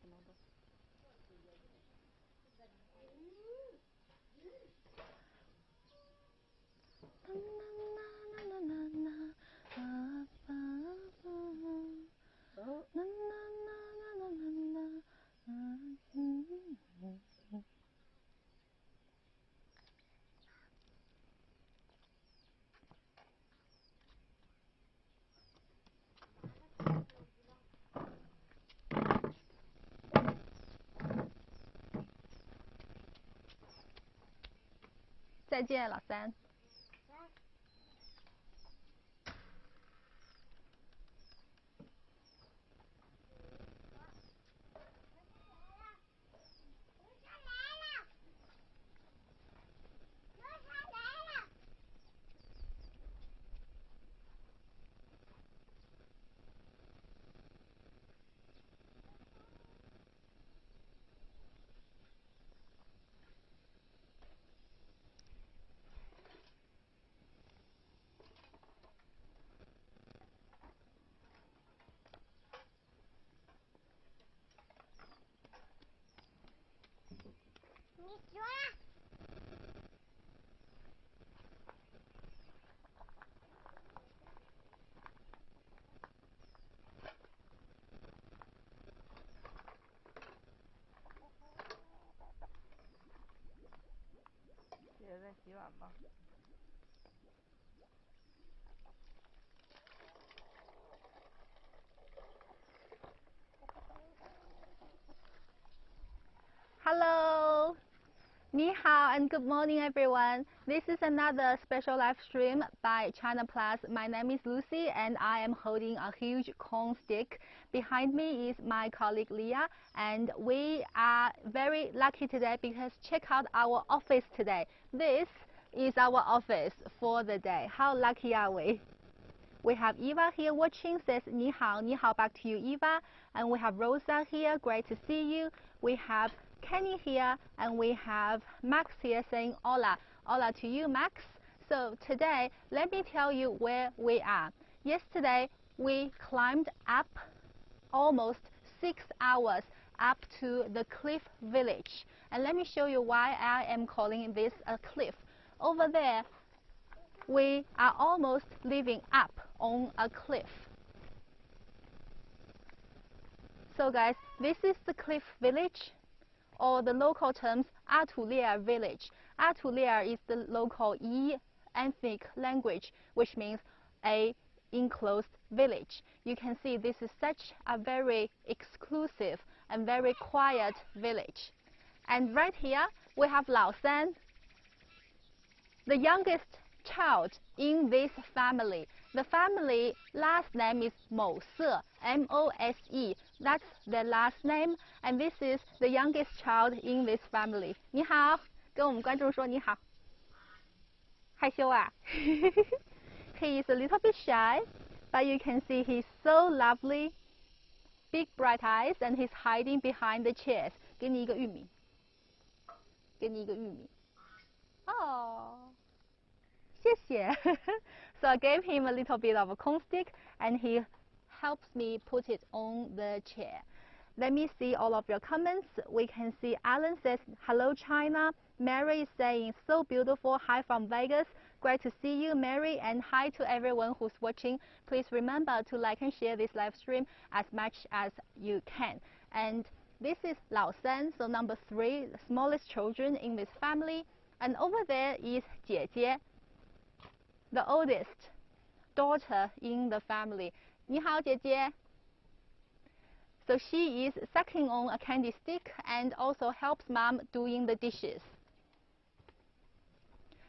什么的。再见，老三。姐姐在洗碗吗？Hello. 你好 and good morning everyone. This is another special live stream by China Plus. My name is Lucy and I am holding a huge corn stick. Behind me is my colleague Leah and we are very lucky today because check out our office today. This is our office for the day. How lucky are we? We have Eva here watching, says ni hao back to you Eva. And we have Rosa here, great to see you. We have Kenny here and we have Max here saying hola. Hola to you Max. So today let me tell you where we are. Yesterday we climbed up almost 6 hours up to the cliff village. And let me show you why I am calling this a cliff. Over there we are almost living up on a cliff. So guys, this is the cliff village, or the local terms Atulia village. Atulia is the local Yi ethnic language, which means a enclosed village. You can see this is such a very exclusive and very quiet village. And right here we have Lao San, the youngest child in this family. The family last name is Mo Se, M-O-S-E. That's their last name, and this is the youngest child in this family. 你好，跟我们观众说你好。害羞啊？ He is a little bit shy, but you can see he's so lovely. Big bright eyes, and he's hiding behind the chairs. 给你一个玉米。给你一个玉米。哦。谢谢。So I gave him a little bit of a corn stick and he helps me put it on the chair. Let me see all of your comments. We can see Alan says, hello China. Mary is saying, so beautiful. Hi from Vegas. Great to see you, Mary. And hi to everyone who's watching. Please remember to like and share this live stream as much as you can. And this is Lao San, so number 3, the smallest children in this family. And over there is Jie Jie, the oldest daughter in the family. 你好，姐姐. So she is sucking on a candy stick and also helps mom doing the dishes.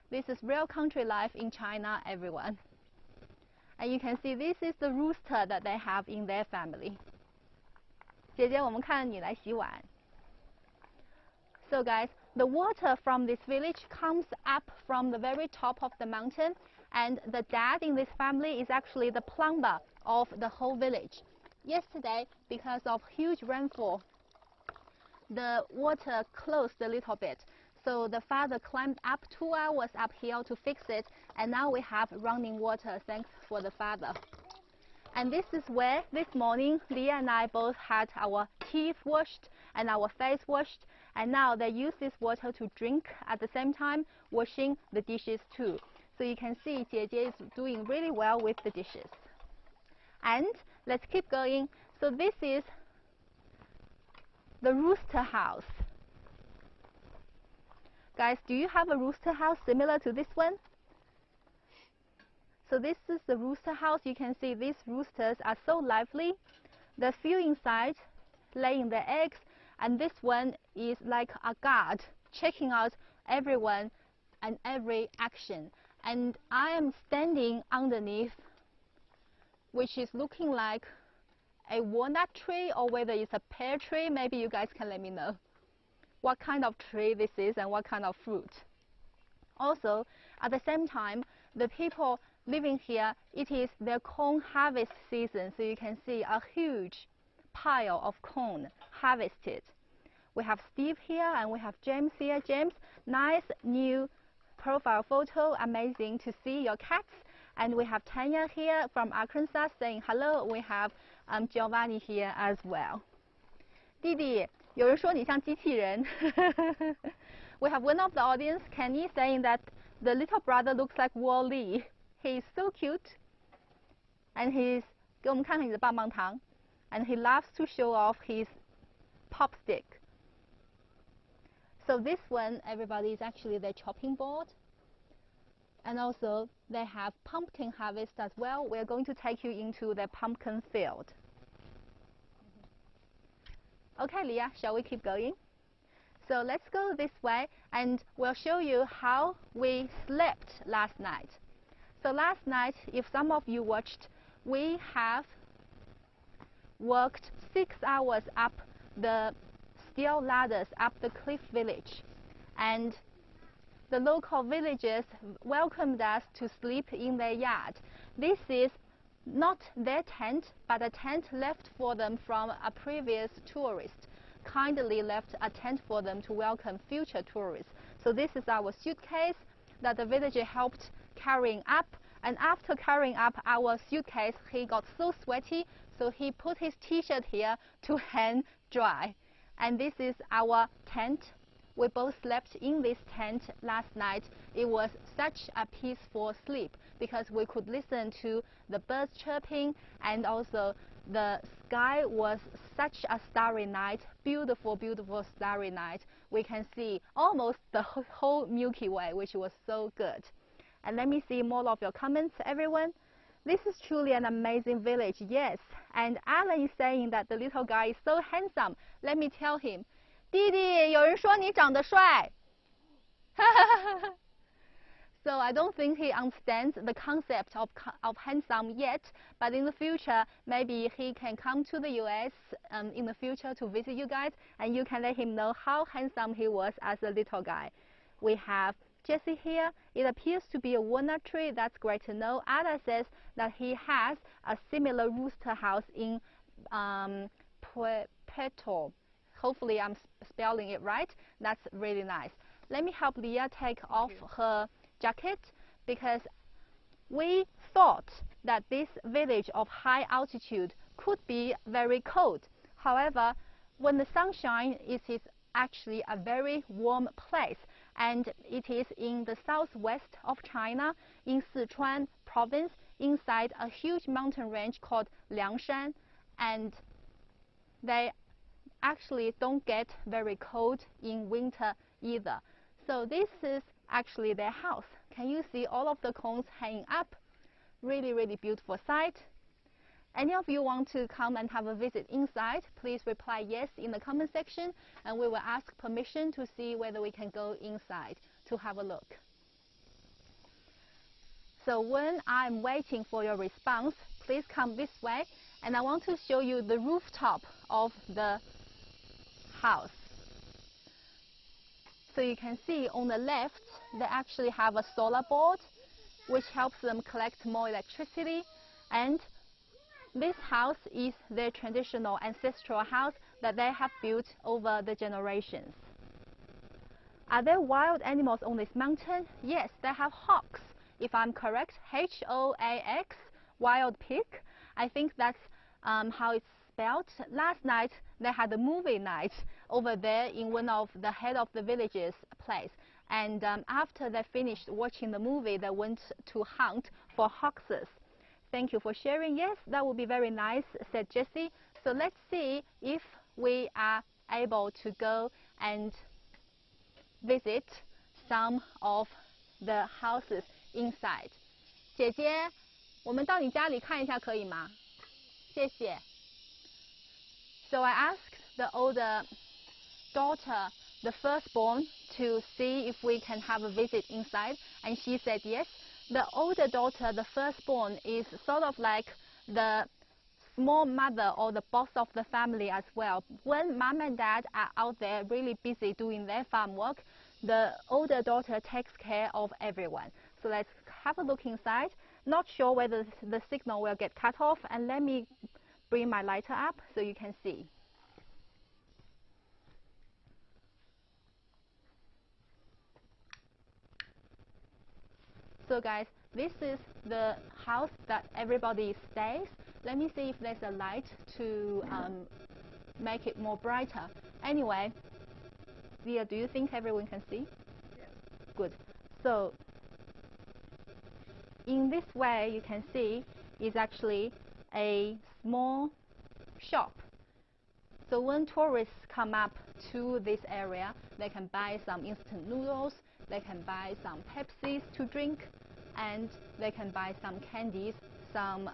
This is real country life in China, everyone. And you can see this is the rooster that they have in their family. 姐姐，我们看你来洗碗. So guys, the water from this village comes up from the very top of the mountain, and the dad in this family is actually the plumber of the whole village. Yesterday, because of huge rainfall, the water closed a little bit. So the father climbed up 2 hours uphill to fix it, and now we have running water thanks for the father. And this is where this morning Leah and I both had our teeth washed and our face washed, and now they use this water to drink at the same time washing the dishes too. So you can see Jie is doing really well with the dishes. And let's keep going. So this is the rooster house. Guys, do you have a rooster house similar to this one? So this is the rooster house. You can see these roosters are so lively. The few inside laying their eggs, and this one is like a guard checking out everyone and every action. And I am standing underneath, which is looking like a walnut tree, or whether it's a pear tree. Maybe you guys can let me know what kind of tree this is and what kind of fruit. Also, at the same time, the people living here, it is their corn harvest season, so you can see a huge pile of corn harvested. We have Steve here and we have James here. James, nice new profile photo, amazing to see your cats. And we have Tanya here from Arkansas saying hello. We have Giovanni here as well. 弟弟，有人说你像机器人。We have one of the audience, Kenny, saying that the little brother looks like Wall-E. He is so cute. And he's 给我们看看你的棒棒糖。And he loves to show off his pop stick. So this one, everybody, is actually their chopping board. And also, they have pumpkin harvest as well. We're going to take you into the pumpkin field. Okay, Leah, shall we keep going? So let's go this way, and we'll show you how we slept last night. So last night, if some of you watched, we have worked 6 hours up the steel ladders up the cliff village, and the local villagers welcomed us to sleep in their yard. This is not their tent, but a tent left for them from a previous tourist. Kindly left a tent for them to welcome future tourists. So this is our suitcase that the villager helped carrying up. And after carrying up our suitcase, he got so sweaty, so he put his t-shirt here to hang dry. And this is our tent. We both slept in this tent last night. It was such a peaceful sleep because we could listen to the birds chirping, and also the sky was such a starry night, beautiful, beautiful starry night. We can see almost the whole Milky Way, which was so good. And let me see more of your comments, everyone. This is truly an amazing village, yes. And Alan is saying that the little guy is so handsome. Let me tell him, 弟弟，有人说你长得帅。So I don't think he understands the concept of handsome yet, but in the future, maybe he can come to the US in the future to visit you guys, and you can let him know how handsome he was as a little guy. We have Jesse here. It appears to be a walnut tree. That's great to know. Ada says that he has a similar rooster house in Puerto. Hopefully I'm spelling it right. That's really nice. Let me help Leah take off her jacket, because we thought that this village of high altitude could be very cold. However, when the sun shines, it is actually a very warm place, and it is in the southwest of China, in Sichuan province, inside a huge mountain range called Liangshan, and they actually don't get very cold in winter either. So this is actually their house. Can you see all of the cones hanging up? Really, really beautiful sight. Any of you want to come and have a visit inside, please reply yes in the comment section, and we will ask permission to see whether we can go inside to have a look. So when I'm waiting for your response, please come this way, and I want to show you the rooftop of the house. So you can see on the left, they actually have a solar board, which helps them collect more electricity. And this house is their traditional ancestral house that they have built over the generations. Are there wild animals on this mountain? Yes, they have hawks. If I'm correct, H-O-A-X, wild pig. I think that's how it's spelled. Last night they had a movie night over there in one of the head of the village's place. And after they finished watching the movie, they went to hunt for foxes. Thank you for sharing. Yes, that would be very nice, said Jessie. So let's see if we are able to go and visit some of the houses inside. 姐姐，我们到你家里看一下可以吗？谢谢。So I asked the older daughter, the firstborn, to see if we can have a visit inside, and she said yes. The older daughter, the firstborn, is sort of like the small mother or the boss of the family as well. When mom and dad are out there really busy doing their farm work, the older daughter takes care of everyone. So let's have a look inside. Not sure whether the signal will get cut off, and let me bring my lighter up so you can see. So guys, this is the house that everybody stays. Let me see if there's a light to make it more brighter. Anyway, Via, do you think everyone can see? Yes. Good. So in this way, you can see is actually a small shop. So when tourists come up to this area, they can buy some instant noodles, they can buy some Pepsis to drink, and they can buy some candies, some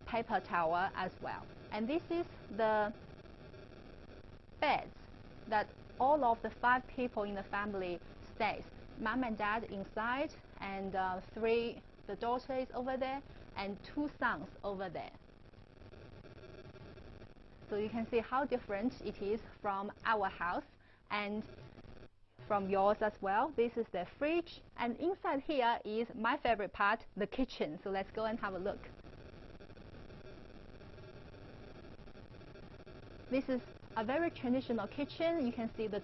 paper towel as well. And this is the beds that all of the 5 people in the family stays. Mom and dad inside, and the daughter is over there, and 2 sons over there. So you can see how different it is from our house and from yours as well. This is the fridge, and inside here is my favorite part, the kitchen. So let's go and have a look. This is a very traditional kitchen. You can see the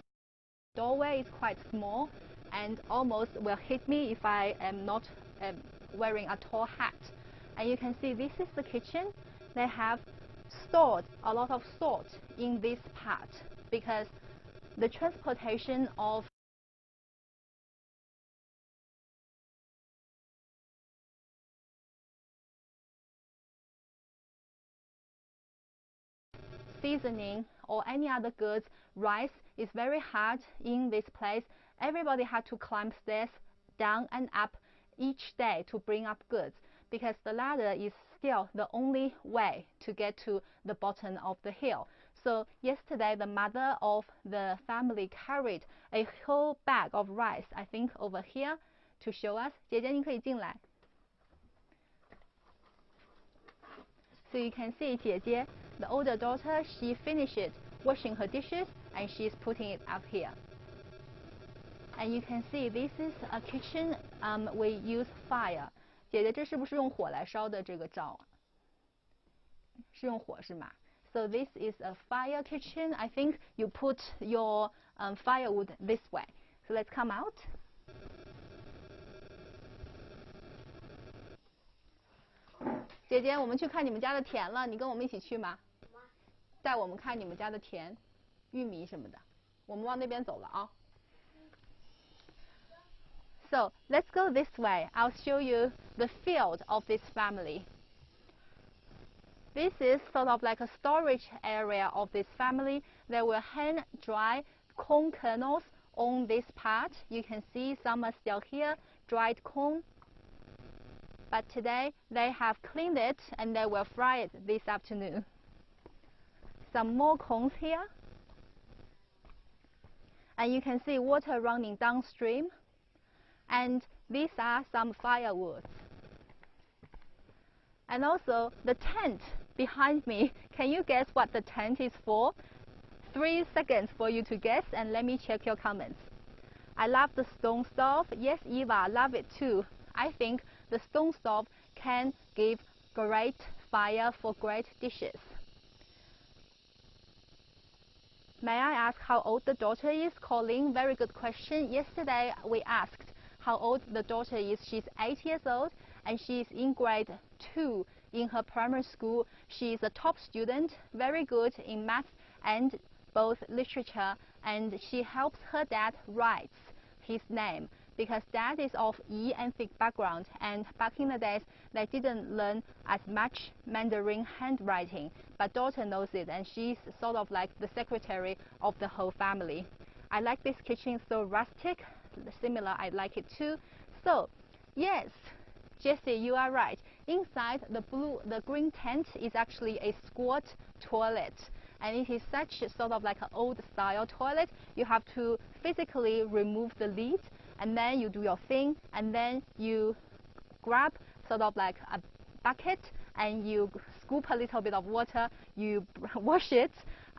doorway is quite small and almost will hit me if I am not wearing a tall hat. And you can see this is the kitchen. They have stored a lot of salt in this part because the transportation of seasoning or any other goods, rice is very hard in this place. Everybody had to climb stairs down and up each day to bring up goods because the ladder is still the only way to get to the bottom of the hill. So yesterday the mother of the family carried a whole bag of rice, I think over here, to show us. 姐姐你可以进来。So you can see 姐姐, the older daughter, she finished washing her dishes and she's putting it up here. And you can see this is a kitchen. We use fire. 姐姐，这是不是用火来烧的这个灶？是用火是吗？ So this is a fire kitchen. I think you put your firewood this way. So let's come out. 姐姐，我们去看你们家的田了，你跟我们一起去吗？带我们看你们家的田，玉米什么的。我们往那边走了啊。So let's go this way. I'll show you the field of this family. This is sort of like a storage area of this family. They will hand dry corn kernels on this part. You can see some are still here, dried corn. But today they have cleaned it and they will fry it this afternoon. Some more corns here. And you can see water running downstream. And these are some firewood. And also the tent behind me. Can you guess what the tent is for? 3 seconds for you to guess, and let me check your comments. I love the stone stove. Yes, Eva, love it too. I think the stone stove can give great fire for great dishes. May I ask how old the daughter is? Colleen, very good question. Yesterday we asked how old the daughter is. She's 8 years old, and she is in grade 2 in her primary school. She is a top student, very good in math and both literature, and she helps her dad write his name because dad is of Yi ethnic background, and back in the days they didn't learn as much Mandarin handwriting, but daughter knows it, and she's sort of like the secretary of the whole family. I like this kitchen, so rustic, similar, I like it too. So yes, Jessie, you are right. Inside the green tent is actually a squat toilet, and it is such sort of like an old style toilet. You have to physically remove the lid, and then you do your thing, and then you grab sort of like a bucket and you scoop a little bit of water, you wash it,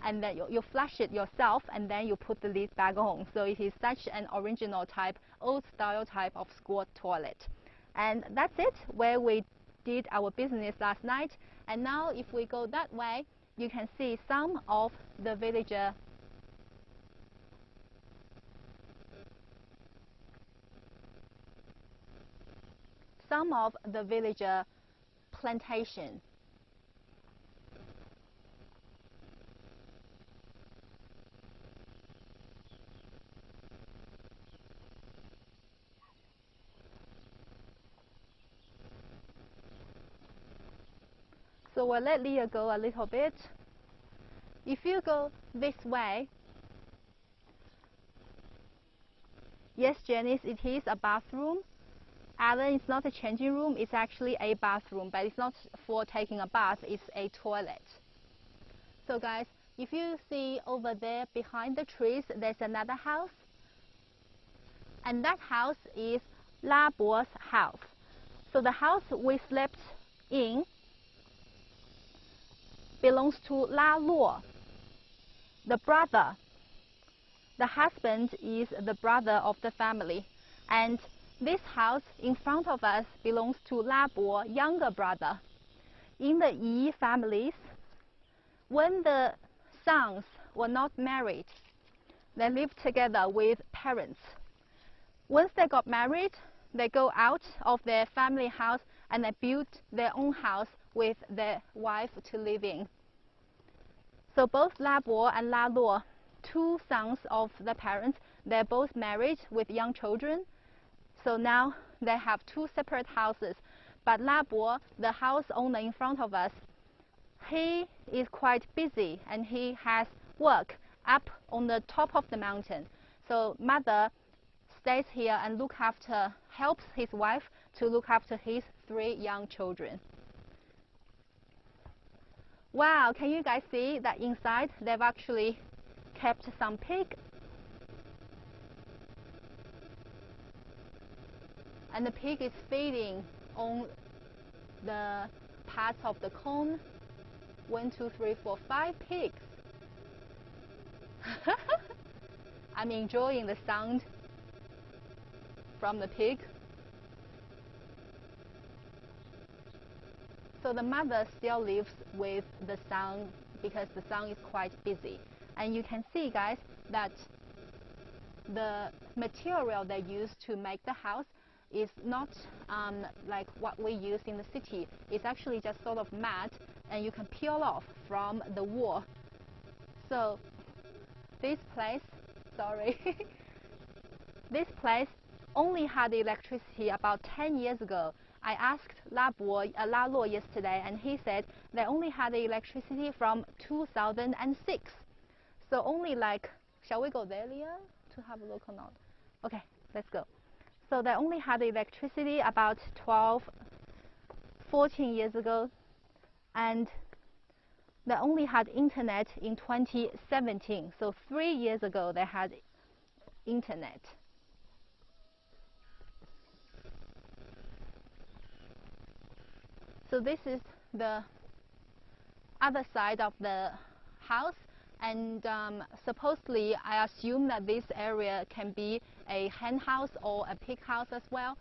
and then you flush it yourself, and then you put the lid back on. So it is such an original type, old style type of squat toilet. And that's it, where we did our business last night. And now if we go that way, you can see some of the villager plantation. So we'll let Leah go a little bit. If you go this way, yes, Janice, it is a bathroom. Alan, it's not a changing room, it's actually a bathroom, but it's not for taking a bath, it's a toilet. So guys, if you see over there behind the trees, there's another house. And that house is La Bo's house. So the house we slept in belongs to La Luo, the brother. The husband is the brother of the family. And this house in front of us belongs to La Bo, younger brother. In the Yi families, when the sons were not married, they lived together with parents. Once they got married, they go out of their family house and they build their own house with their wife to live in. So both La Bo and La Luo, two sons of the parents, they're both married with young children. So now they have two separate houses. But La Bo, the house owner in front of us, he is quite busy and he has work up on the top of the mountain. So mother stays here and helps his wife to look after his 3 young children. Wow, can you guys see that inside they've actually kept some pig? And the pig is feeding on the parts of the cone. 1, 2, 3, 4, 5 pigs. I'm enjoying the sound from the pig. So the mother still lives with the son because the son is quite busy. And you can see, guys, that the material they use to make the house is not like what we use in the city. It's actually just sort of mat, and you can peel off from the wall. So this place, sorry, this place only had electricity about 10 years ago. I asked La Luo yesterday, and he said they only had electricity from 2006. So only like, shall we go there, Leah, to have a look or not? Okay, let's go. So they only had electricity about 12, 14 years ago, and they only had internet in 2017. So 3 years ago they had internet. So this is the other side of the house, and supposedly I assume that this area can be a hen house or a pig house as well.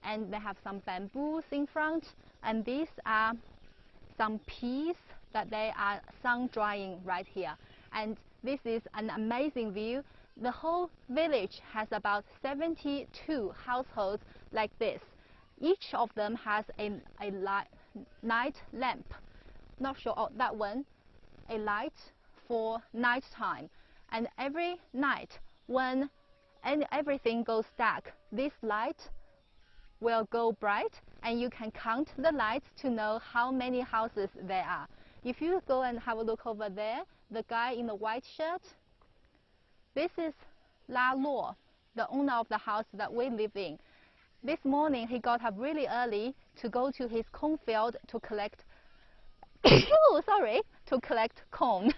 And they have some bamboos in front, and these are some peas that they are sun drying right here. And this is an amazing view. The whole village has about 72 households like this. Each of them has a night lamp. Not sure, oh, that one, a light for night time. And every night when everything goes dark, this light will go bright, and you can count the lights to know how many houses there are. If you go and have a look over there, the guy in the white shirt, this is La Luo, the owner of the house that we live in. This morning he got up really early to go to his cornfield to collect to collect corn.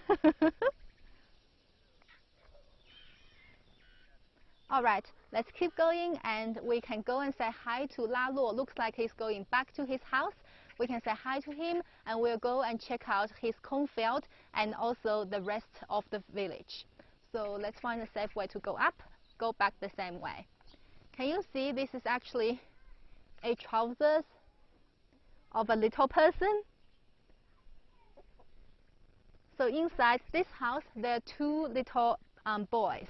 Alright, let's keep going, and we can go and say hi to La Luo. Looks like he's going back to his house. We can say hi to him, and we'll go and check out his cornfield and also the rest of the village. So let's find a safe way to go up, go back the same way. Can you see this is actually a trousers of a little person? So inside this house there are two little boys.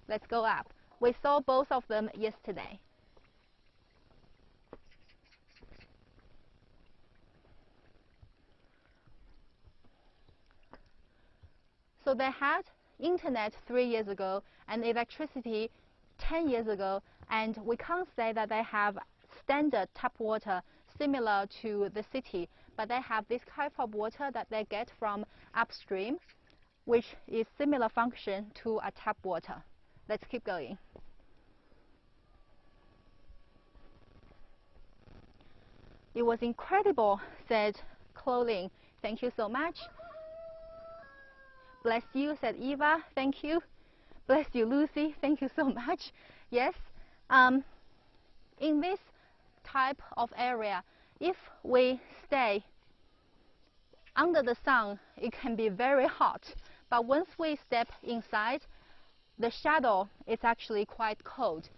Let's go up. We saw both of them yesterday. So they had internet 3 years ago and electricity 10 years ago, and we can't say that they have standard tap water similar to the city, but they have this type of water that they get from upstream, which is similar function to a tap water. Let's keep going. It was incredible, said Clothing. Thank you so much. Bless you, said Eva. Thank you. Bless you, Lucy. Thank you so much. Yes, in this type of area, if we stay under the sun, it can be very hot. But once we step inside, the shadow is actually quite cold.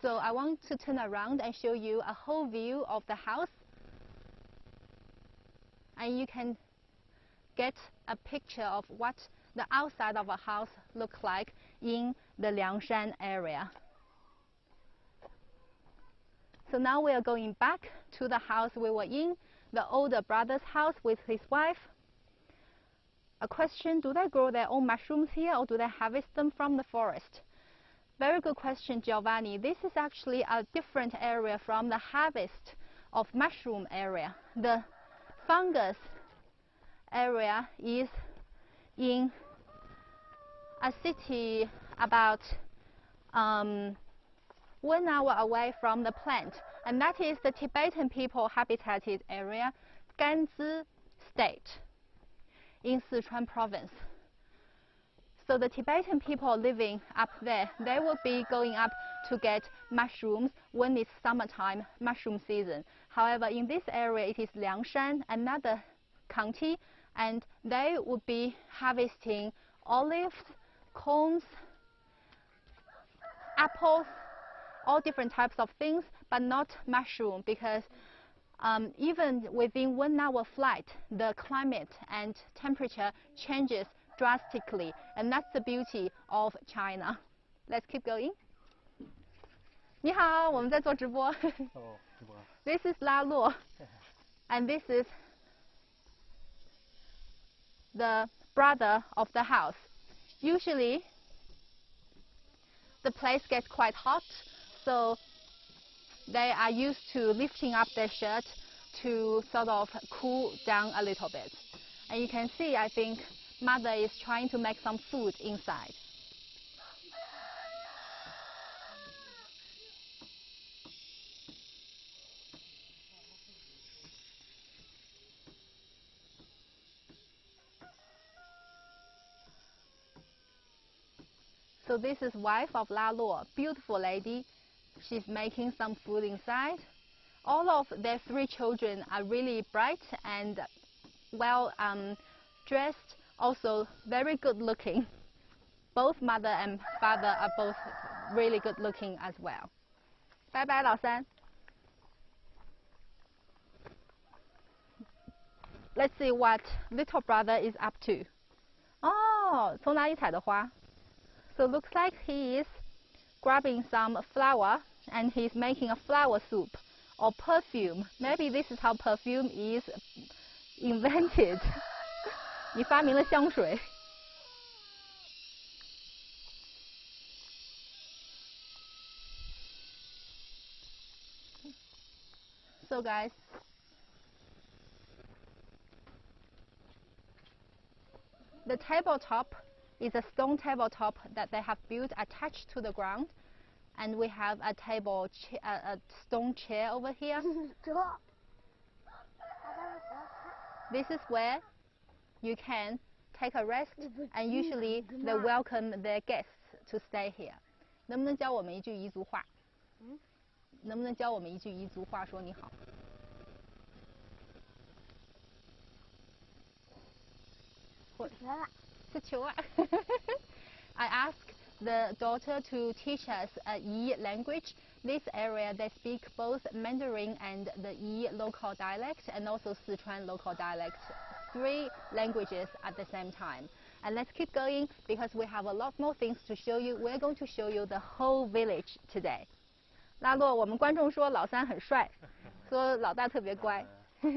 So I want to turn around and show you a whole view of the house. And you can get a picture of what the outside of a house looks like in the Liangshan area. So now we are going back to the house we were in, the older brother's house with his wife. A question, do they grow their own mushrooms here, or do they harvest them from the forest? Very good question, Giovanni. This is actually a different area from the harvest of mushroom area. The fungus area is in a city about 1 hour away from the plant, and that is the Tibetan people habitated area, Ganzi State, in Sichuan province. So the Tibetan people living up there, they will be going up to get mushrooms when it's summertime, mushroom season. However, in this area it is Liangshan, another county, and they would be harvesting olives, corns, apples, all different types of things, but not mushroom, because even within 1 hour flight, the climate and temperature changes drastically, and that's the beauty of China. Let's keep going. 你好，我们在做直播。This is La Luo, and this is the brother of the house. Usually, the place gets quite hot, so they are used to lifting up their shirt to sort of cool down a little bit. And you can see, I think, mother is trying to make some food inside. So this is wife of La Luo, beautiful lady. She's making some food inside. All of their 3 children are really bright and well dressed, also very good looking. Both mother and father are both really good looking as well. Bye bye, 老三. Let's see what little brother is up to. Oh, 从哪里采的花? So looks like he is grabbing some flour and he's making a flour soup or perfume. Maybe this is how perfume is invented. 你发明了香水。So guys, the tabletop is a stone tabletop that they have built attached to the ground, and we have a a stone chair over here. This is where you can take a rest, and usually they welcome their guests to stay here. 能不能教我们一句彝族话？能不能教我们一句彝族话说你好？是球啊。I asked the daughter to teach us a Yi language. This area they speak both Mandarin and the Yi local dialect and also Sichuan local dialect. 3 languages at the same time. And let's keep going because we have a lot more things to show you. We're going to show you the whole village today. 拉洛，我们观众说老三很帅，说老大特别乖。就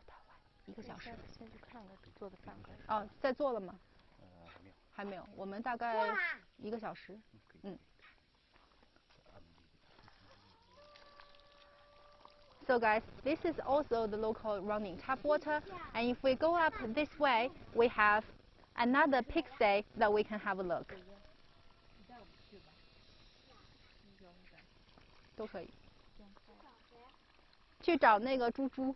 到晚1个小时。先去看看做的饭。哦，在做了吗？还没有，我们大概1个小时。So guys, this is also the local running tap water, and if we go up this way, we have another pig stay that we can have a look. 都可以。去找那个猪猪。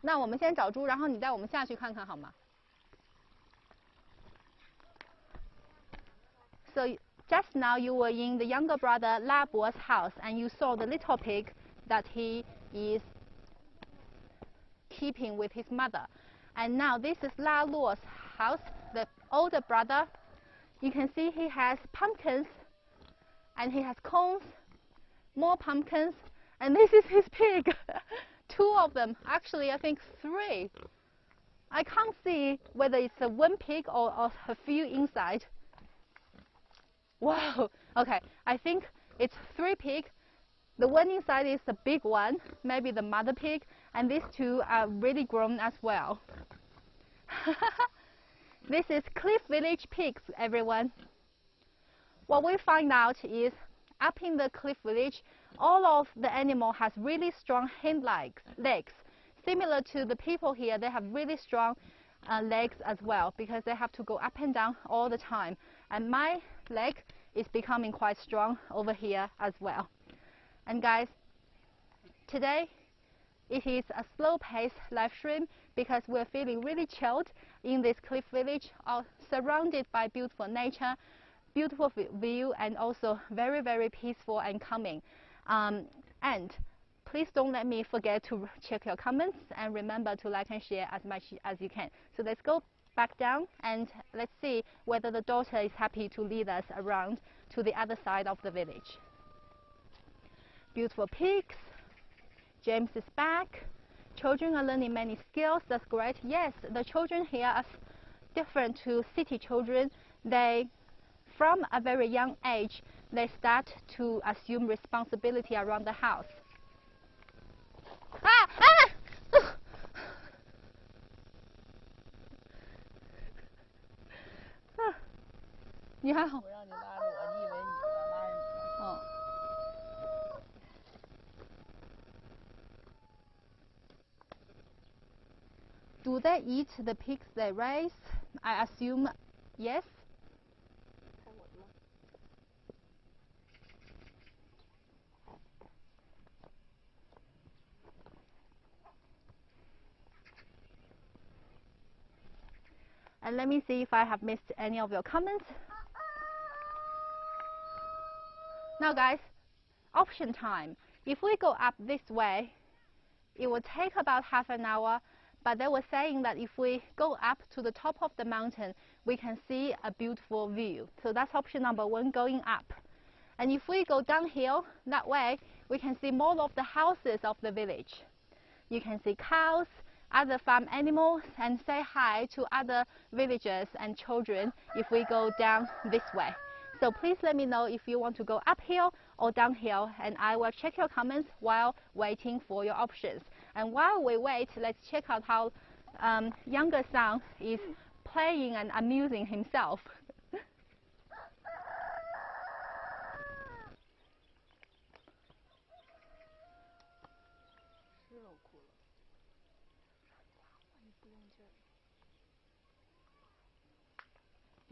那我们先找猪，然后你带我们下去看看好吗？ So just now you were in the younger brother La Bo's house and you saw the little pig that he is keeping with his mother. And now this is La Luo's house, the older brother. You can see he has pumpkins and he has cones, more pumpkins, and this is his pig. 2 of them, actually I think 3. I can't see whether it's a 1 pig or a few inside. Wow, okay, I think it's 3 pigs. The one inside is the big one, maybe the mother pig, and these 2 are really grown as well. This is Cliff Village pigs, everyone. What we find out is, up in the Cliff Village, all of the animal has really strong hind legs. Similar to the people here, they have really strong legs as well, because they have to go up and down all the time. And my leg is becoming quite strong over here as well. And guys, today it is a slow-paced live stream because we're feeling really chilled in this Cliff Village, surrounded by beautiful nature, beautiful view, and also very, very peaceful and calming. And please don't let me forget to check your comments and remember to like and share as much as you can. So let's go back down and let's see whether the daughter is happy to lead us around to the other side of the village. Beautiful pigs. James is back. Children are learning many skills. That's great. Yes, the children here are different to city children. They, from a very young age, they start to assume responsibility around the house. You have. Do they eat the pigs they raise? I assume yes. And let me see if I have missed any of your comments. Now guys, option time. If we go up this way, it will take about half an hour, but they were saying that if we go up to the top of the mountain, we can see a beautiful view. So that's option number 1, going up. And if we go downhill that way, we can see more of the houses of the village. You can see cows, other farm animals, and say hi to other villagers and children if we go down this way. So please let me know if you want to go uphill or downhill, and I will check your comments while waiting for your options. And while we wait, let's check out how younger son is playing and amusing himself.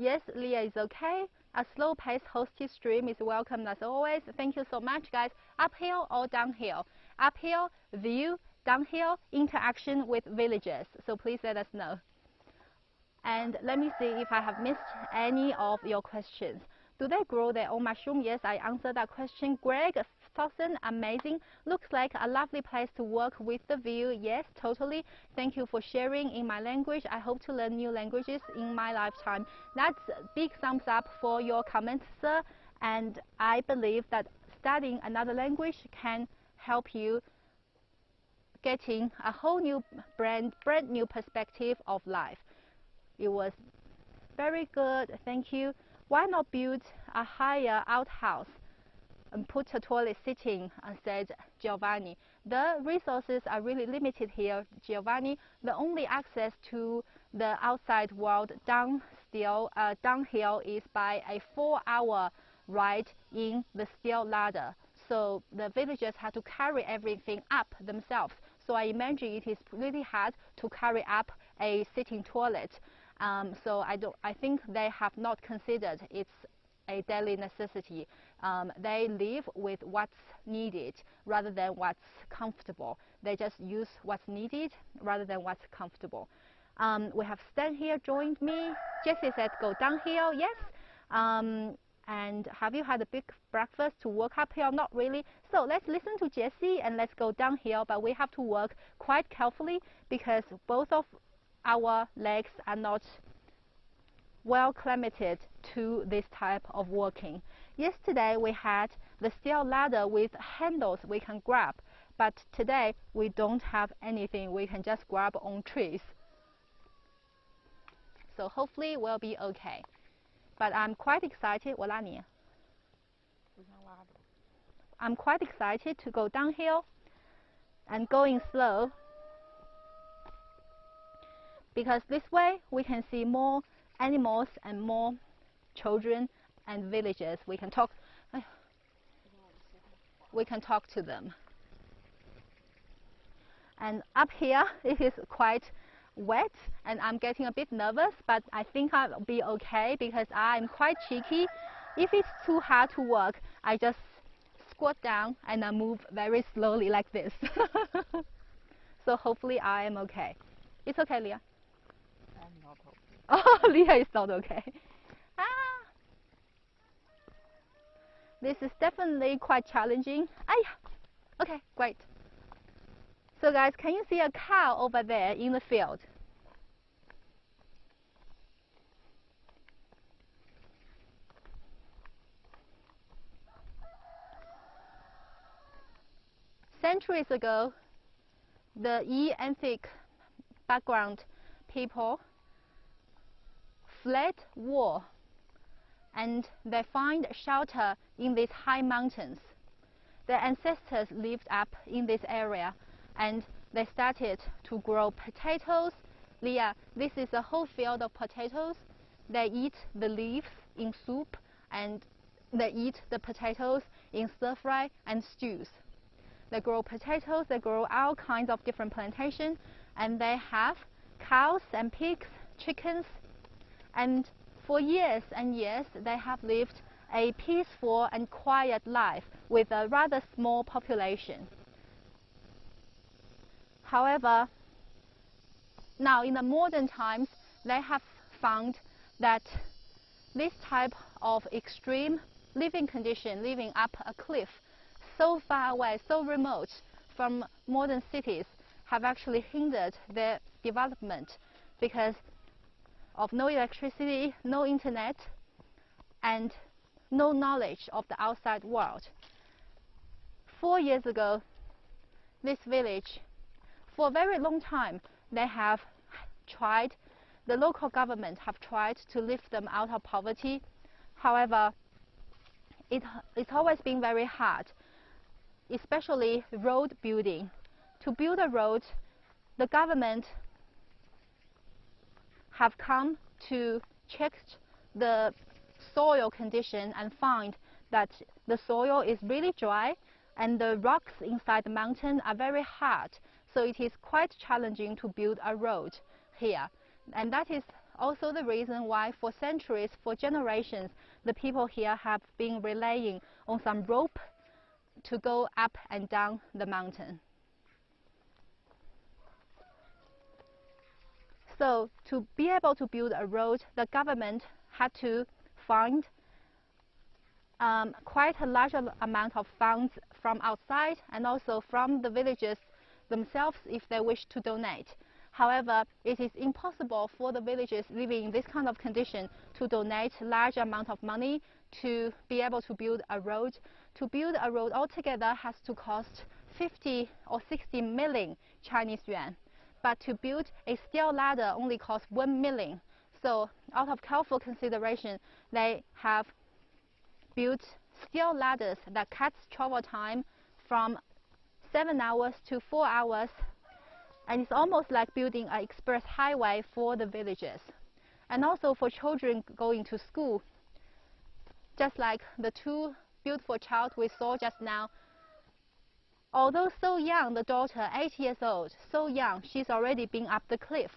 Yes, Leah is okay. A slow-paced hosted stream is welcome as always. Thank you so much, guys. Uphill or downhill? Uphill, view, downhill, interaction with villagers. So please let us know. And let me see if I have missed any of your questions. Do they grow their own mushroom? Yes, I answered that question. Greg Thompson, amazing. Looks like a lovely place to work with the view. Yes, totally. Thank you for sharing in my language. I hope to learn new languages in my lifetime. That's a big thumbs up for your comments, sir. And I believe that studying another language can help you getting a whole new brand new perspective of life. It was very good, thank you. Why not build a higher outhouse and put a toilet sitting, said Giovanni. The resources are really limited here, Giovanni. The only access to the outside world downhill is by a 4-hour ride in the steel ladder. So the villagers had to carry everything up themselves. So I imagine it is really hard to carry up a sitting toilet. So I think they have not considered it's a daily necessity. They live with what's needed rather than what's comfortable. They just use what's needed rather than what's comfortable. We have Stan here joined me. Jessie said go downhill. Yes. And have you had a big breakfast to work uphill? Not really. So let's listen to Jessie and let's go downhill. But we have to work quite carefully because both of our legs are not well acclimated to this type of working. Yesterday we had the steel ladder with handles we can grab, but today we don't have anything. We can just grab on trees. So hopefully we'll be okay. But I'm quite excited. I'm quite excited to go downhill and going slow, because this way we can see more animals and more children and villagers. We can talk to them. And up here it is quite wet and I'm getting a bit nervous, but I think I'll be okay because I'm quite cheeky. If it's too hard to work, I just squat down and I move very slowly like this. So hopefully I am okay. It's okay, Leah? I'm not okay. Oh, Leah is not okay. This is definitely quite challenging. Okay, great. So guys, can you see a cow over there in the field? Centuries ago, the ethnic background people fled war and they find shelter in these high mountains. Their ancestors lived up in this area and they started to grow potatoes. Leah, this is a whole field of potatoes. They eat the leaves in soup and they eat the potatoes in stir fry and stews. They grow potatoes, they grow all kinds of different plantations, and they have cows and pigs, chickens, and for years and years they have lived a peaceful and quiet life with a rather small population. However, now in the modern times, they have found that this type of extreme living condition, living up a cliff, so far away, so remote from modern cities, have actually hindered their development because of no electricity, no internet, and no knowledge of the outside world. 4 years ago, this village, for a very long time, they have tried, the local government have tried to lift them out of poverty. However, it's always been very hard, especially road building. To build a road, the government have come to check the soil condition and find that the soil is really dry and the rocks inside the mountain are very hard. So it is quite challenging to build a road here. And that is also the reason why for centuries, for generations, the people here have been relying on some rope to go up and down the mountain. So to be able to build a road, the government had to find quite a large amount of funds from outside and also from the villagers themselves if they wish to donate. However, it is impossible for the villagers living in this kind of condition to donate large amount of money to be able to build a road. To build a road altogether has to cost 50 or 60 million Chinese yuan. But to build a steel ladder only costs 1 million. So out of careful consideration, they have built steel ladders that cuts travel time from 7 hours to 4 hours. And it's almost like building an express highway for the villagers. And also for children going to school. Just like the two beautiful child we saw just now. Although so young, the daughter, 8 years old, so young, she's already been up the cliff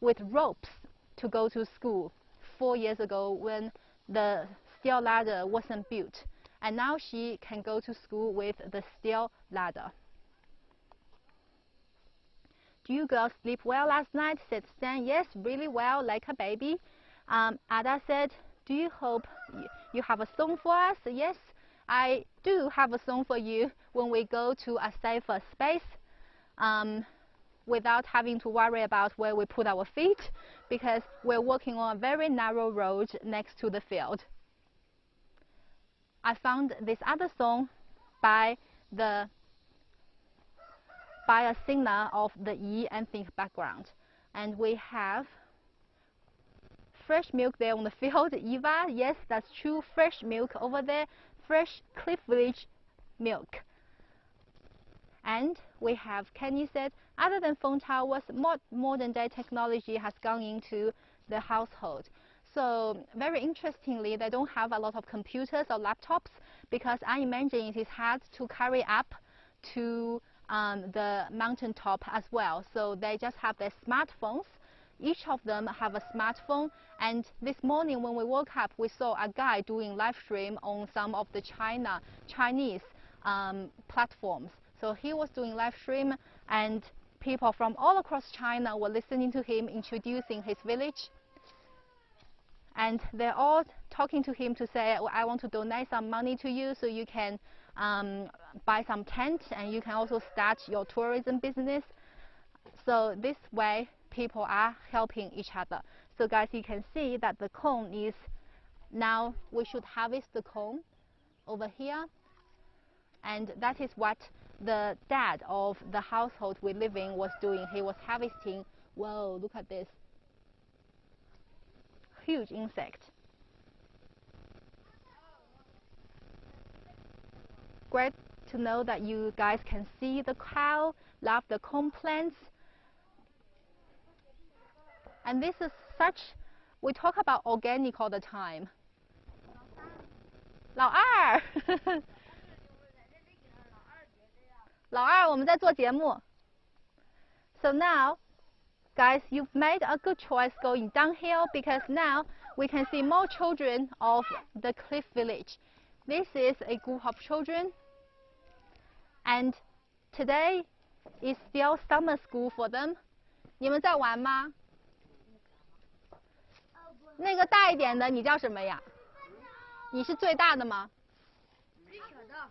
with ropes to go to school 4 years ago when the steel ladder wasn't built. And now she can go to school with the steel ladder. Do you girls sleep well last night? Said Stan. Yes, really well, like a baby. Ada said, do you hope you have a song for us? Yes, I do have a song for you when we go to a safer space without having to worry about where we put our feet because we're walking on a very narrow road next to the field. I found this other song by a singer of the Yi ethnic background. And we have fresh milk there on the field. Eva, yes, that's true. Fresh milk over there. Fresh Cliff Village milk. And we have Kenny said, other than phone towers, modern day technology has gone into the household. So very interestingly, they don't have a lot of computers or laptops because I imagine it is hard to carry up to the mountaintop as well. So they just have their smartphones. Each of them have a smartphone. And this morning when we woke up, we saw a guy doing live stream on some of the Chinese platforms. So he was doing live stream and people from all across China were listening to him introducing his village. And they're all talking to him to say, well, I want to donate some money to you so you can buy some tent and you can also start your tourism business. So this way, people are helping each other. So guys, you can see that the cone is, now we should harvest the cone over here. And that is what the dad of the household we live in was doing. He was harvesting, whoa, look at this. Huge insect. Great to know that you guys can see the cow, love the corn plants. And this is such, we talk about organic all the time. 老二，老二，我们在做节目。So now, guys, you've made a good choice going downhill because now we can see more children of the Cliff Village. This is a group of children, and today is still summer school for them. 你们在玩吗？那个大一点的，你叫什么呀？你是最大的吗？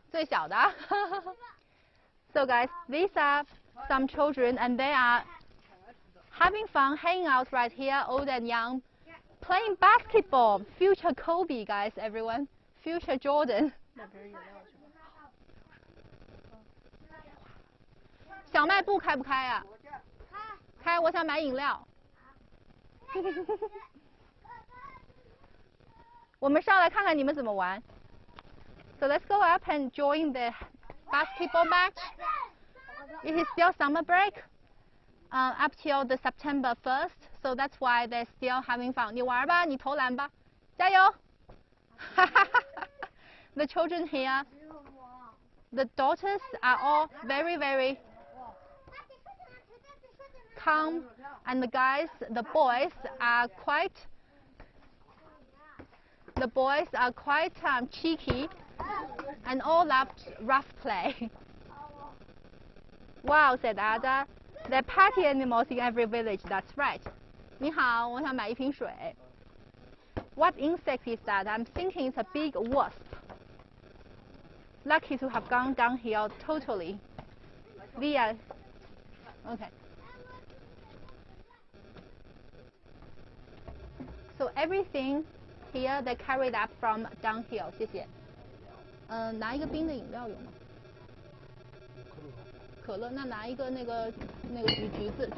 最小的。So guys, these are some children, and they are having fun, hanging out right here, old and young, playing basketball. Future Kobe, guys, everyone. Future Jordan. 小卖部开不开啊？开，我想买饮料。我们上来看看你们怎么玩。So let's go up and join the basketball match. It is still summer break up till the September 1st, so that's why they're still having fun. 你玩吧，你投篮吧，加油！The children here, the daughters are all very, very calm, and the guys, the boys are quite cheeky, and all love rough play. Wow, said Ada. There are party animals in every village. That's right. 你好，我想买一瓶水。What insect is that? I'm thinking it's a big wasp. Lucky to have gone downhill totally. Leah. Okay. So everything here they carried up from downhill. 谢谢。拿一个冰的饮料有吗？可乐，那拿一个那个橘子。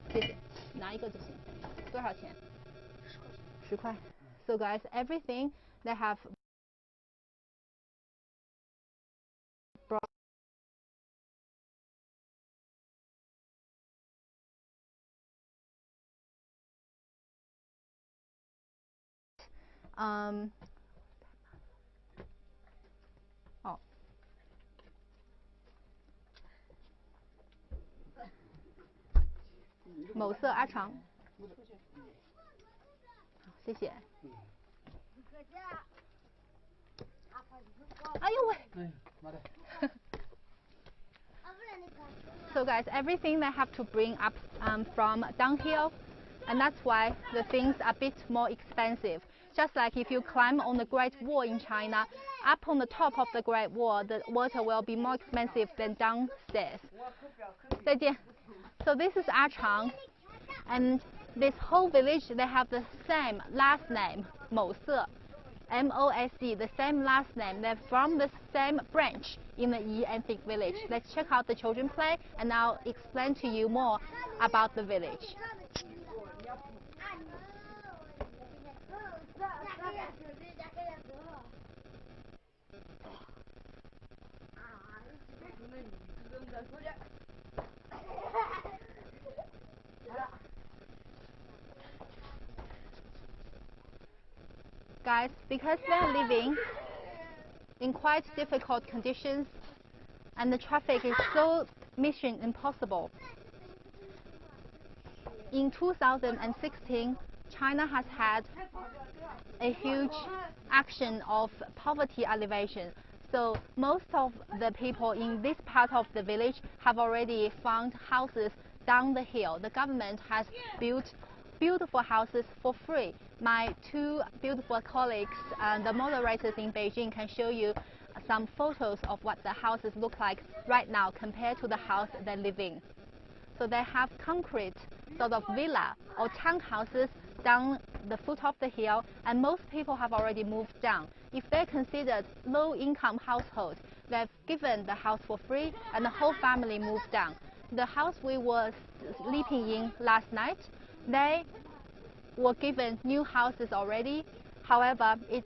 谢谢，拿一个就行。多少钱？10块。So guys, everything they have brought. Oh. 某色阿长，谢谢。哎呦喂！ So guys, everything they have to bring up from downhill, and that's why the things are a bit more expensive. Just like if you climb on the Great Wall in China, up on the top of the Great Wall, the water will be more expensive than downstairs. 再见。So this is Achang, and this whole village they have the same last name, 某色 M-O-S-E, the same last name. They're from the same branch in the Yi ethnic village. Let's check out the children play, and I'll explain to you more about the village. Guys, because they're living in quite difficult conditions and the traffic is so mission impossible. In 2016, China has had a huge action of poverty alleviation. So most of the people in this part of the village have already found houses down the hill. The government has built beautiful houses for free. My two beautiful colleagues, the moderators in Beijing, can show you some photos of what the houses look like right now compared to the house they live in. So they have concrete sort of villa or townhouses down the foot of the hill, and most people have already moved down. If they're considered low-income household, they've given the house for free and the whole family moved down. The house we were sleeping in last night, they were given new houses already. However, it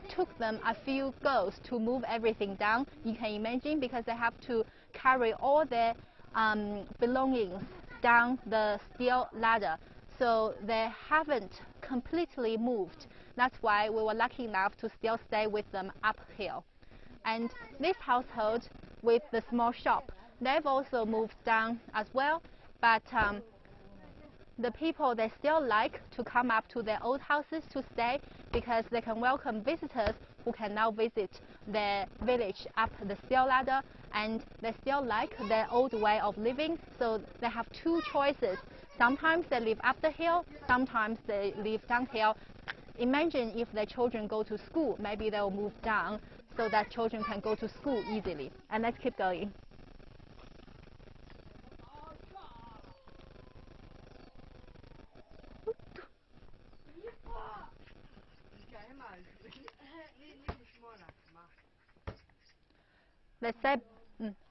took them a few goes to move everything down. You can imagine, because they have to carry all their belongings down the steel ladder. So they haven't completely moved. That's why we were lucky enough to still stay with them uphill. And this household with the small shop, they've also moved down as well, but the people, they still like to come up to their old houses to stay, because they can welcome visitors who can now visit their village up the steel ladder, and they still like their old way of living. So they have two choices. Sometimes they live up the hill, sometimes they live downhill. Imagine if their children go to school, maybe they'll move down so that children can go to school easily. And let's keep going.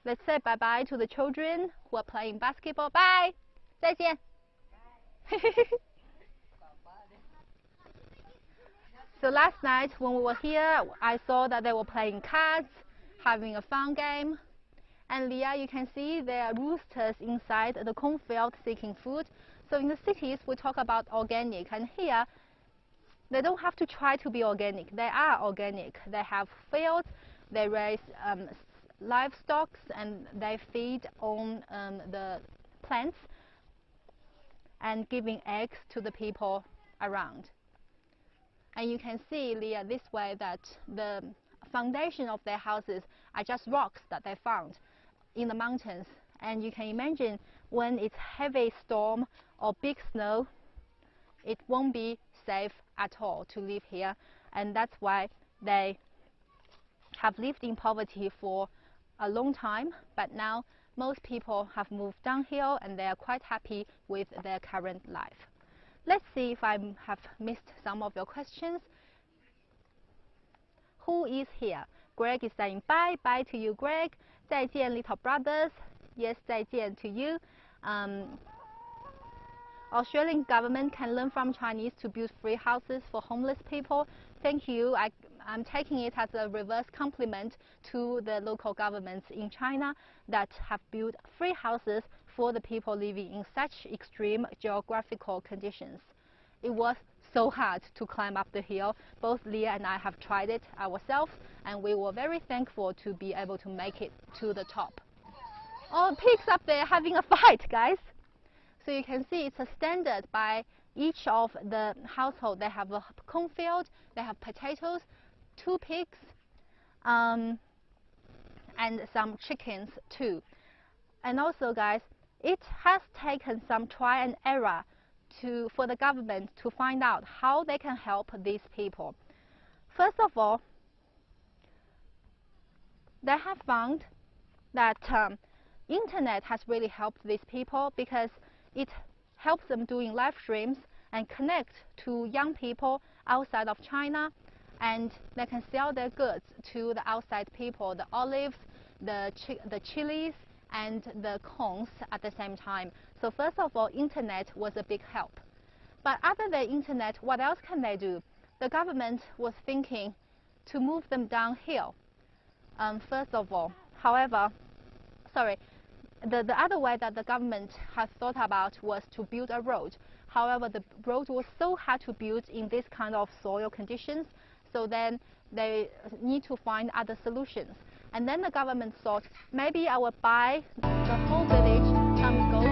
Let's say bye-bye to the children who are playing basketball. Bye! 再见! So last night when we were here, I saw that they were playing cards, having a fun game. And Leah, you can see there are roosters inside the cornfield seeking food. So in the cities, we talk about organic, and here, they don't have to try to be organic. They are organic. They have fields, they raise livestock, and they feed on the plants and giving eggs to the people around. And you can see, Leah, this way that the foundation of their houses are just rocks that they found in the mountains. And you can imagine when it's heavy storm or big snow, it won't be safe at all to live here. And that's why they have lived in poverty for a long time. But now most people have moved downhill and they are quite happy with their current life. Let's see if I have missed some of your questions. Who is here? Greg is saying bye. Bye to you, Greg. 再见, little brothers. Yes, 再见 to you. Australian government can learn from Chinese to build free houses for homeless people. Thank you. I'm taking it as a reverse compliment to the local governments in China that have built free houses for the people living in such extreme geographical conditions. It was so hard to climb up the hill. Both Leah and I have tried it ourselves, and we were very thankful to be able to make it to the top. Oh, pigs up there having a fight, guys. So you can see it's a standard by each of the household. They have a cornfield, they have potatoes, 2 pigs, and some chickens too. And also, guys, it has taken some try and error for the government to find out how they can help these people. First of all, they have found that internet has really helped these people because it helps them doing live streams and connect to young people outside of China, and they can sell their goods to the outside people, the olives, the chilies, and the corns at the same time. So first of all, internet was a big help. But other than internet, what else can they do? The government was thinking to move them downhill. First of all, however, the other way that the government has thought about was to build a road. However, the road was so hard to build in this kind of soil conditions, so then they need to find other solutions. And then the government thought, maybe I will buy the whole village some goats,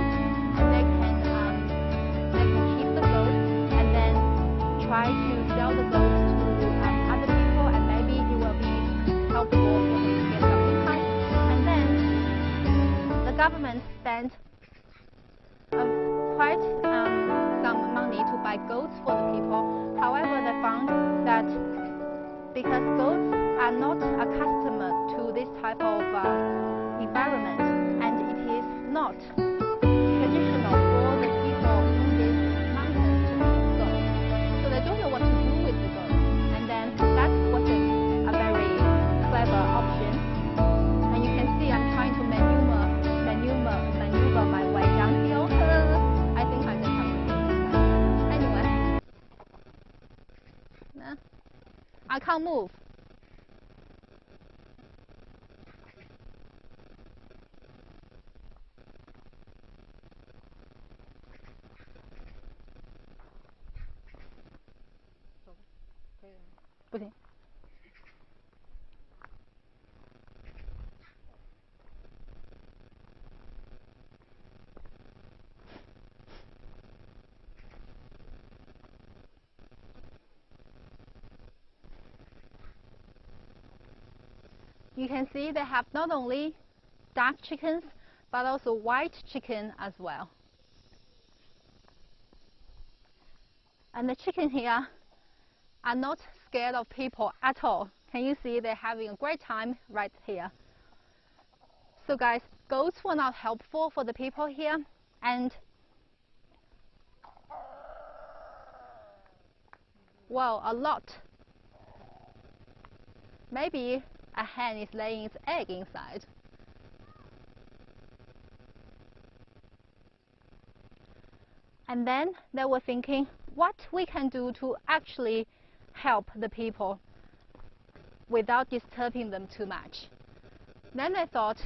and they can keep the goats, and then try to sell the goats to other people, and maybe it will be helpful for them to get some income. And then the government spent quite some money to buy goats for the people. However, they found that because goats are not accustomed to this type of environment, and it is not traditional for the people in these mountains to eat goats. So they don't know what to do with the goats. And then that wasn't a very clever option. And you can see I'm trying to maneuver my way downhill. I think I just have to do this way. Anyway. I can't move. You can see they have not only dark chickens, but also white chicken as well. And the chicken here are not scared of people at all. Can you see they're having a great time right here? So guys, goats were not helpful for the people here, and well, a lot. Maybe a hen is laying its egg inside. And then they were thinking what we can do to actually help the people without disturbing them too much. Then they thought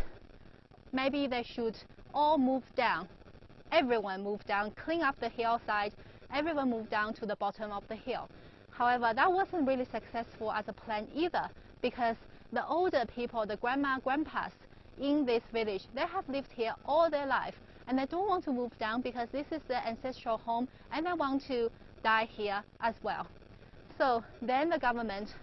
maybe they should all move down. Everyone move down, clean up the hillside. Everyone moved down to the bottom of the hill. However, that wasn't really successful as a plan either, because the older people, the grandma, grandpas in this village, they have lived here all their life, and they don't want to move down because this is their ancestral home, and they want to die here as well. So then the government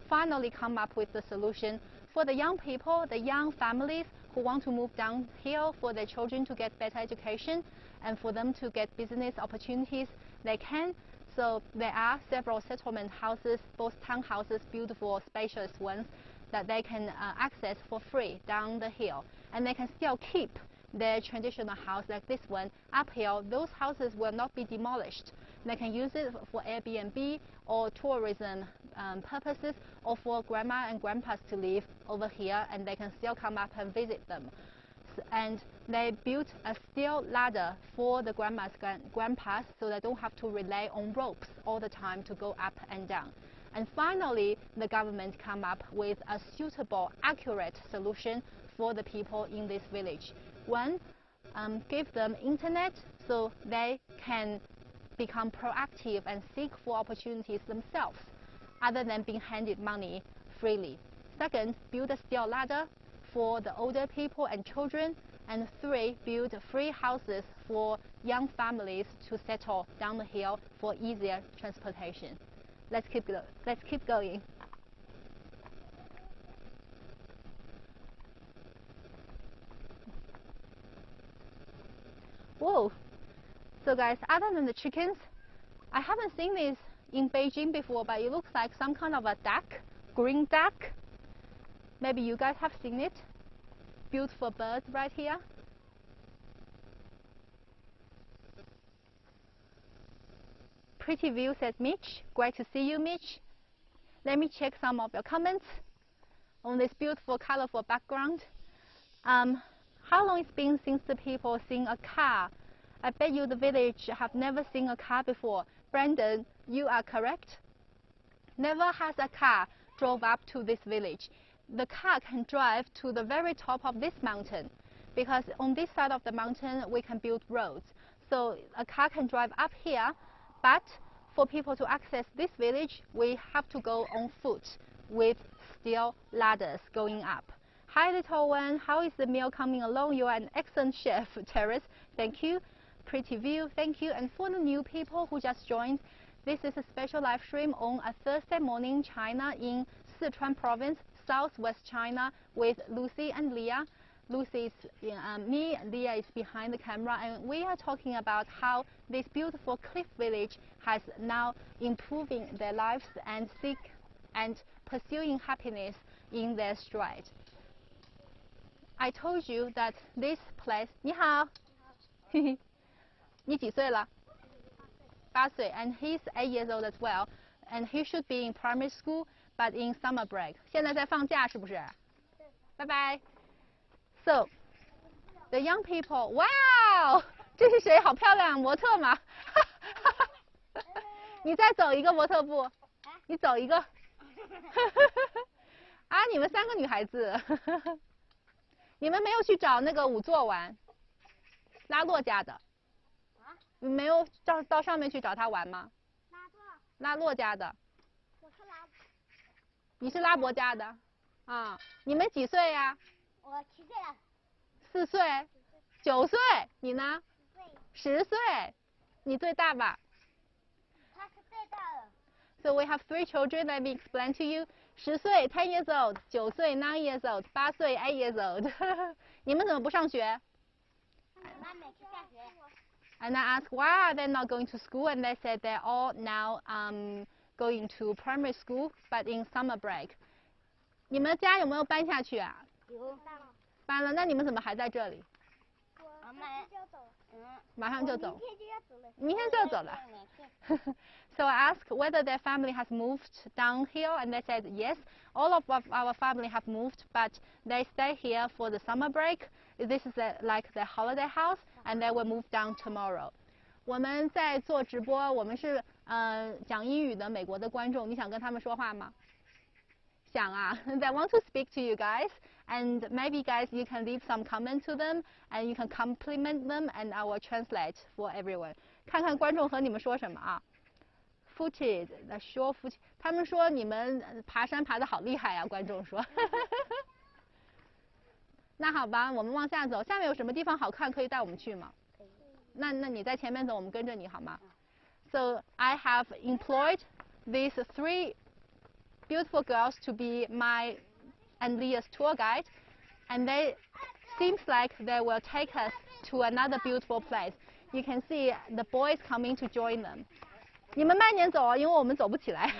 finally come up with the solution for the young people, the young families who want to move downhill, for their children to get better education and for them to get business opportunities. They can. So there are several settlement houses, both townhouses, beautiful, spacious ones, that they can access for free down the hill. And they can still keep their traditional house like this one uphill. Those houses will not be demolished. They can use it for Airbnb or tourism purposes, or for grandma and grandpas to live over here, and they can still come up and visit them. And they built a steel ladder for the grandmas and grandpas, so they don't have to rely on ropes all the time to go up and down. And finally, the government come up with a suitable, accurate solution for the people in this village. One, give them internet so they can become proactive and seek for opportunities themselves, other than being handed money freely. Second, build a steel ladder for the older people and children. And three, build free houses for young families to settle down the hill for easier transportation. Let's keep going. Whoa! So guys, other than the chickens, I haven't seen this in Beijing before, but it looks like some kind of a duck, green duck. Maybe you guys have seen it. Beautiful birds right here. Pretty view, says Mitch. Great to see you, Mitch. Let me check some of your comments on this beautiful, colorful background. How long it's been since the people seen a car? I bet you the village have never seen a car before. Brandon, you are correct. Never has a car drove up to this village. The car can drive to the very top of this mountain, because on this side of the mountain we can build roads. So a car can drive up here, but for people to access this village, we have to go on foot with steel ladders going up. Hi little one, how is the meal coming along? You are an excellent chef, Terrace. Thank you. Pretty view, thank you. And for the new people who just joined, this is a special live stream on a Thursday morning China in Sichuan province, southwest China, with Lucy and Leah. Lucy is me, Leah is behind the camera, and we are talking about how this beautiful cliff village has now improving their lives and pursuing happiness in their stride. I told you that this place. 你好，你几岁了？8岁 and he's 8 years old as well, and he should be in primary school, but in summer break. 现在在放假是不是？拜拜。So, the young people, wow, 这是谁？好漂亮，模特吗？你再走一个模特步，你走一个。啊，你们3个女孩子，你们没有去找那个仵作玩，拉洛家的。你没有到上面去找他玩吗？拉洛家的。我是你是拉伯家的？啊，你们几岁呀？我7岁了。4岁？9岁？你呢？10岁。你最大吧？他是最大的。So we have 3 children. Let me explain to you. 10岁 10 years old, 9岁 9 years old, 8岁 8 years old. 你们怎么不上学？他每次下学。And I asked why are they not going to school, and they said they're all now going to primary school, but in summer break. 你们家有没有搬下去啊？有。搬了，那你们怎么还在这里？马上就走。明天就要走了。So I asked whether their family has moved downhill, and they said yes, all of our family have moved, but they stay here for the summer break. This is like their holiday house, and they will move down tomorrow. 我们在做直播，我们是讲英语的美国的观众，你想跟他们说话吗？想啊，They want to speak to you guys, and maybe guys you can leave some comment to them, and you can compliment them, and I will translate for everyone. 看看观众和你们说什么啊 ？Footed, the short foot. 他们说你们爬山爬得好厉害啊，观众说。那好吧，我们往下走，下面有什么地方好看，可以带我们去吗？那你在前面走，我们跟着你好吗 ？So I have employed these 3 beautiful girls to be my and Leah's tour guide, and they seems like they will take us to another beautiful place. You can see the boys coming to join them. 你们慢点走，因为我们走不起来。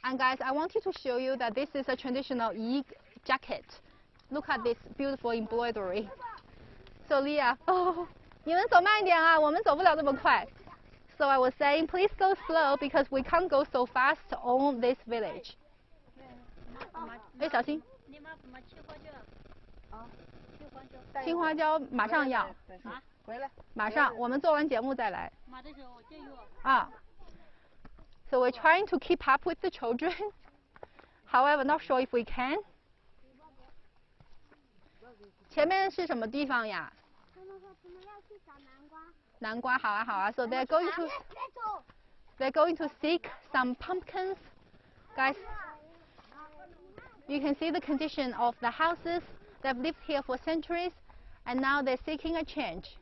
And guys, I wanted to show you that this is a traditional Yi jacket. Look at this beautiful embroidery. So Leah, 你们走慢一点啊，我们走不了那么快。So I was saying, please go slow because we can't go so fast on this village. 哎，小心！青花椒马上要。回来。马上，我们做完节目再来。啊。So we're trying to keep up with the children. However, not sure if we can. 前面是什么地方呀？他们说他们要去找南瓜。南瓜，好啊好啊。So they're going to seek some pumpkins, guys. You can see the condition of the houses. They've lived here for centuries, and now they're seeking a change,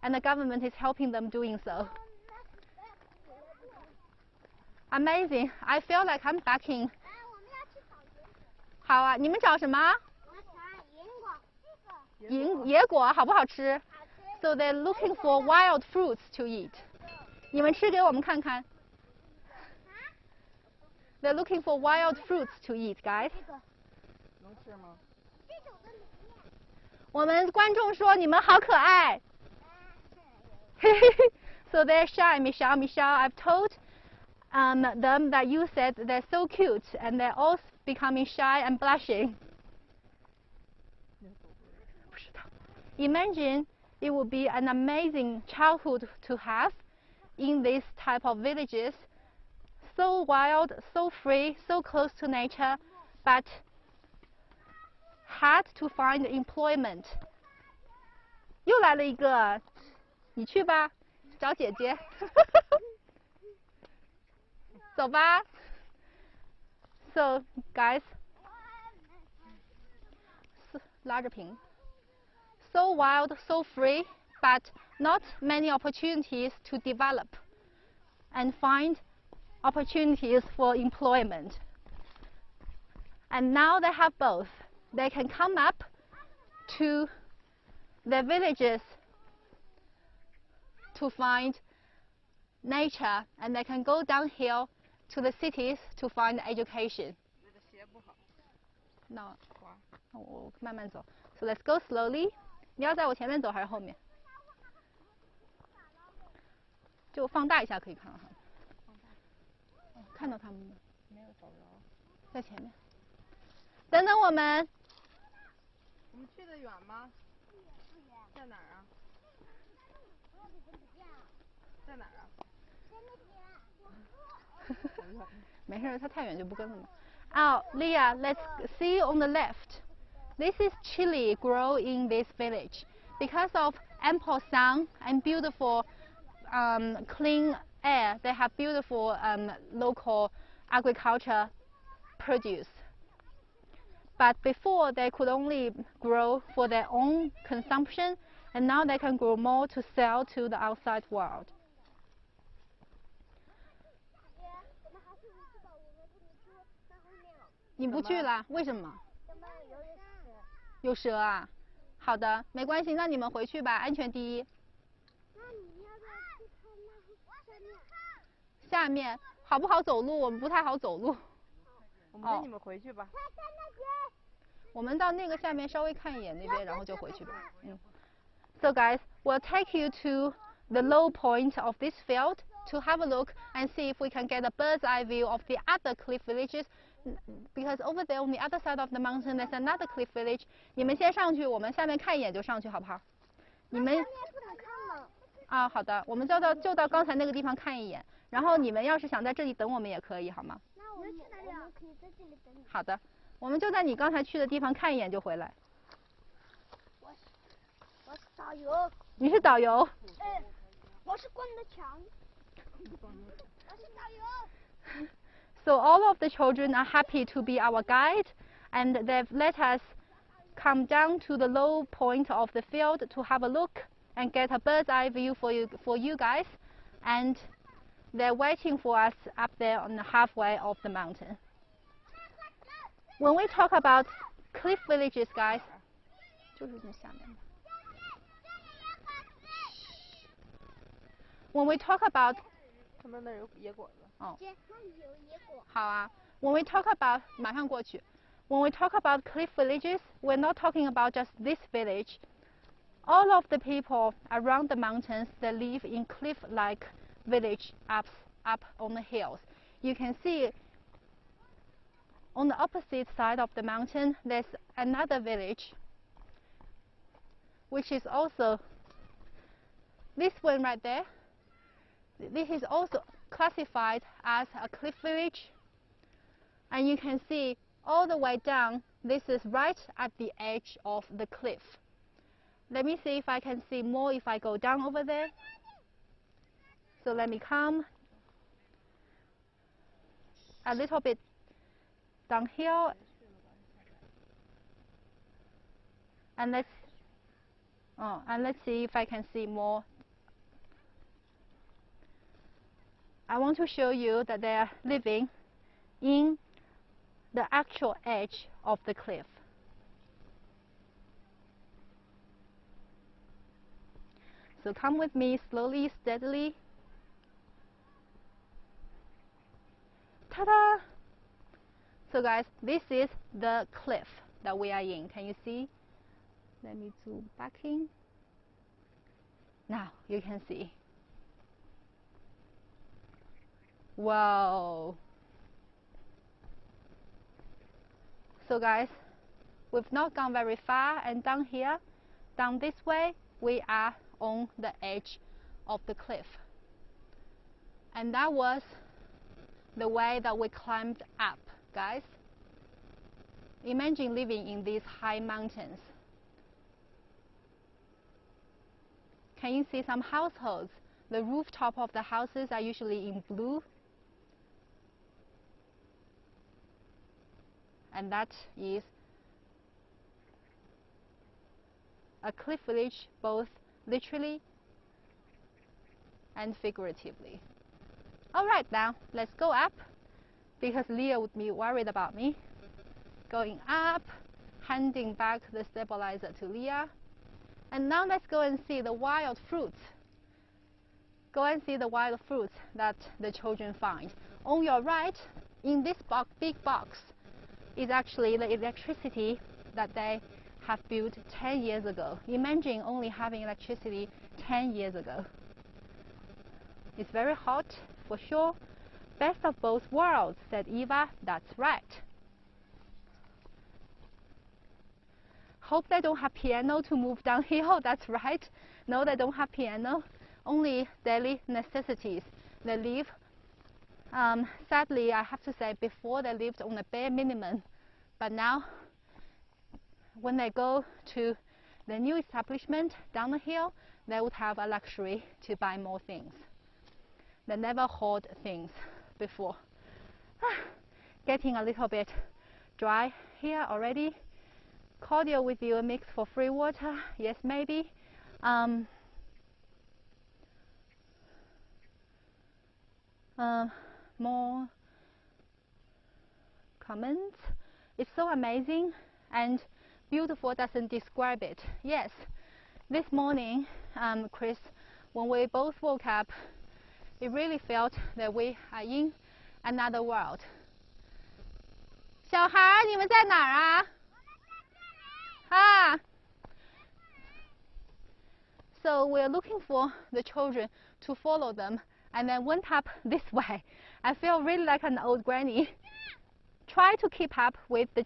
and the government is helping them doing so. Amazing! I feel like I'm back in. 好啊，你们找什么？野果好不好吃？ So they're looking for wild fruits to eat. 你们吃给我们看看。They're looking for wild fruits to eat, guys. 能吃吗？我们观众说你们好可爱。So they're shy, Michelle. I've told them that you said they're so cute, and they're all becoming shy and blushing. Imagine it would be an amazing childhood to have in this type of villages. So wild, so free, so close to nature, but had to find employment. 又来了一个，你去吧，找姐姐。走吧。So guys, 拉着屏。So wild, so free, but not many opportunities to develop and find opportunities for employment. And now they have both. They can come up to their villages to find nature, and they can go downhill to the cities to find education. No, 我慢慢走。So let's go slowly. 你要在我前面走还是后面？就放大一下可以看到他们。看到他们吗？没有找着。在前面。等等我们。我们去的远吗？不远。在哪儿啊？在哪儿啊？没事，他太远就不跟了嘛。Oh, Leah, let's see on the left. This is chili grow in this village. Because of ample sun and beautiful clean air, they have beautiful local agriculture produce. But before they could only grow for their own consumption, and now they can grow more to sell to the outside world. 你不去了？为什么？有蛇啊！好的，没关系，那你们回去吧，安全第一。那你要不要去看那下面好不好走路？我们不太好走路。我们跟你们回去吧。我们到那个下面稍微看一眼那边，然后就回去吧。So guys, we'll take you to the low point of this field to have a look and see if we can get a bird's eye view of the other cliff villages. Because over there on the other side of the mountain there's another cliff village. 你们先上去，我们下面看一眼就上去，好不好？你们啊，好的，我们就到刚才那个地方看一眼。然后你们要是想在这里等我们也可以，好吗？那我们去哪里啊？可以在这里等你。好的，我们就在你刚才去的地方看一眼就回来。我是导游。你是导游？我是关的墙。我是导游。So all of the children are happy to be our guide, and they've let us come down to the low point of the field to have a look and get a bird's eye view for you guys, and they're waiting for us up there on the halfway of the mountain. When we talk about cliff villages, guys, 就是这下面。When we talk about 他们那儿有野果子。哦。姐，那里有野果。好啊。When we talk about 马上过去。When we talk about cliff villages, we're not talking about just this village. All of the people around the mountains that live in cliff-like village up on the hills. You can see on the opposite side of the mountain, there's another village, which is also this one right there. This is also classified as a cliff village, and you can see all the way down, this is right at the edge of the cliff. Let me see if I can see more if I go down over there. So let me come a little bit downhill, and let's see if I can see more. I want to show you that they are living in the actual edge of the cliff. So come with me slowly, steadily. Ta-da! So guys, this is the cliff that we are in. Can you see? Let me zoom back in. Now you can see. Whoa! So guys, we've not gone very far, and down here, down this way, we are on the edge of the cliff. And that was the way that we climbed up, guys. Imagine living in these high mountains. Can you see some households? The rooftop of the houses are usually in blue. And that is a cliff village, both literally and figuratively. Alright, now let's go up, because Leah would be worried about me. Going up, handing back the stabilizer to Leah. And now let's go and see the wild fruits. Go and see the wild fruits that the children find. On your right, in this big box, is actually the electricity that they have built 10 years ago. Imagine only having electricity 10 years ago. It's very hot, for sure. Best of both worlds, said Eva. That's right. Hope they don't have piano to move downhill. That's right. No, they don't have piano. Only daily necessities. They live, sadly, I have to say, before they lived on the bare minimum. But now, when they go to the new establishment down the hill, they would have a luxury to buy more things. They never hoard things before. Getting a little bit dry here already. Cordial with you, mix for free water. Yes, maybe. More comments. It's so amazing, and beautiful doesn't describe it. Yes, this morning, Chris, when we both woke up, it really felt that we are in another world. 小孩儿，你们在哪儿啊？啊。So we're looking for the children to follow them, and then went up this way. I feel really like an old granny. Try to keep up with the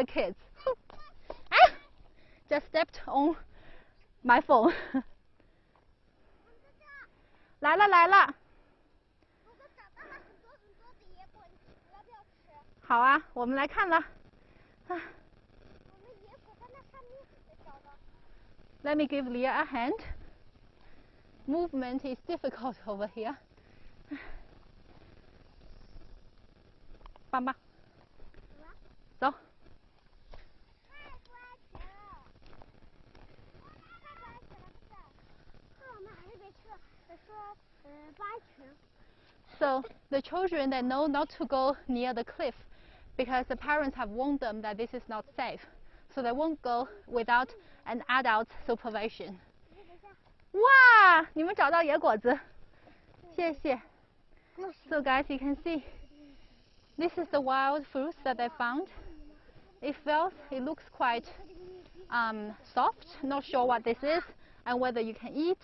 kids. Just stepped on My phone 来了来了。我们找到了很多很多的野果，你要不要吃？好啊，我们来看了。啊。我们野果在那上面找到。Let me give Leah a hand. Movement is difficult over here. 棒棒。走。太不安全了。太不安全了，不是？那我们还是别去了。说不安全。So the children they know not to go near the cliff because the parents have warned them that this is not safe. So they won't go without an adult supervision. 哇，你们找到野果子，谢谢。So guys, you can see, this is the wild fruits that they found. It looks quite soft. Not sure what this is and whether you can eat.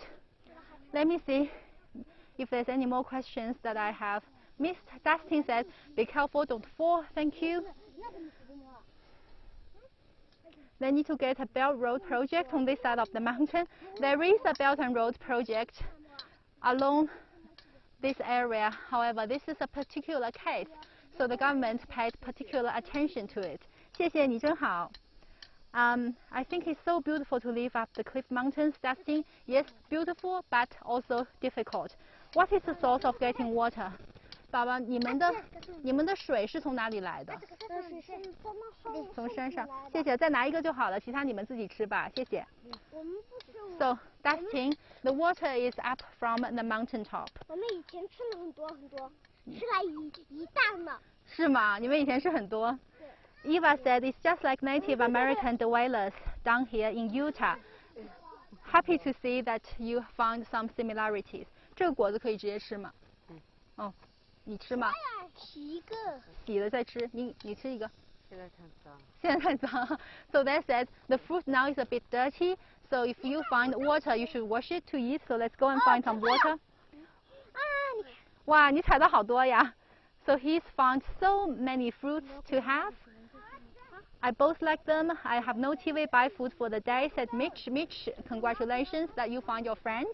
Let me see if there's any more questions that I have missed. Dustin said, be careful, don't fall. Thank you. They need to get a Belt Road project on this side of the mountain. There is a Belt and Road project along this area. However, this is a particular case, so the government paid particular attention to it. 谢谢你，真好。I think it's so beautiful to live up the cliff mountains. Dustin, yes, beautiful, but also difficult. What is the source of getting water? 宝宝，你们的水是从哪里来的？从山上。谢谢，再拿一个就好了，其他你们自己吃吧，谢谢。我们不吃。So, Dustin, the water is up from the mountain top. 我们以前吃了很多很多，吃了一袋呢。是吗？你们以前是很多。Eva said it's just like Native American dwellers down here in Utah. Happy to see that you found some similarities. 这个果子可以直接吃吗？哦，你吃吗？洗一个。洗了再吃，你吃一个。现在太脏。现在太脏。So that said, the fruit now is a bit dirty. So if you find water, you should wash it to eat. So let's go and find some water. 哇，你采到好多呀。So he's found so many fruits to have. I both like them. I have no TV, buy food for the day, said Mitch. Mitch, congratulations that you found your friend.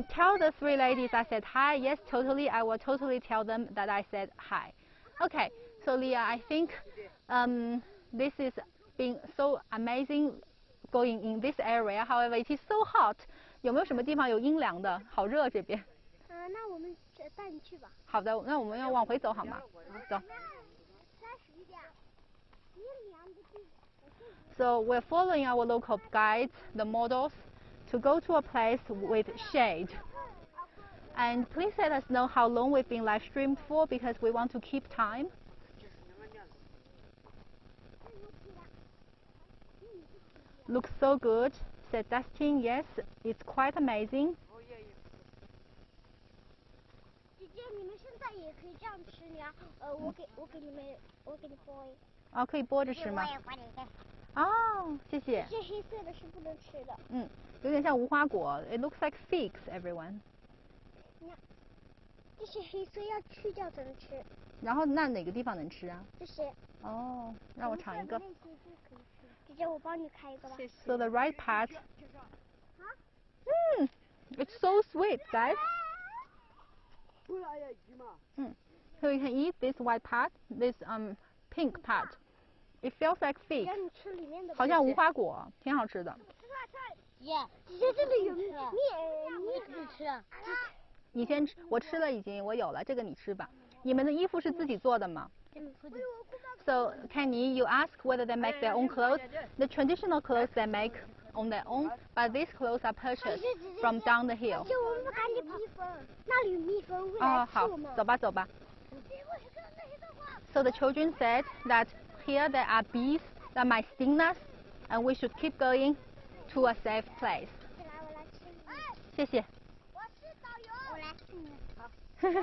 Tell the three ladies I said hi. Yes, totally. I will totally tell them that I said hi. Okay, so Leah, I think this is being so amazing going in this area. However, it is so hot. 有没有什么地方有阴凉的？好热这边。那我们带你去吧。好的，那我们要往回走好吗？走。So we're following our local guides, the models, to go to a place with shade. And please let us know how long we've been live streamed for because we want to keep time. Looks so good, said Dustin. Yes, it's quite amazing. 姐姐，你们现在也可以这样吃，你啊，我给你剥。哦，可以剥着吃吗？哦，谢谢。这黑色的是不能吃的。嗯，有点像无花果。It looks like figs, everyone. 这些黑色要去掉才能吃。然后那哪个地方能吃啊？这些。哦，让我尝一个。姐姐，我帮你开一个吧。So the right part. It's so sweet, guys. So you can eat this white part, this pink part. It feels like fig. 好像无花果，挺好吃的。姐姐这里有你自己吃啊？你先吃，我吃了已经，我有了，这个你吃吧。你们的衣服是自己做的吗？So Kenny, you ask whether they make their own clothes. The traditional clothes they make on their own, but these clothes are purchased from down the hill. 就我们赶紧跑，那里有蜜蜂会来吃我们。好，走吧，走吧。So the children said that here there are bees that might sting us, and we should keep going to a safe place. 谢谢。我是导游。我来试你。好。我是导游。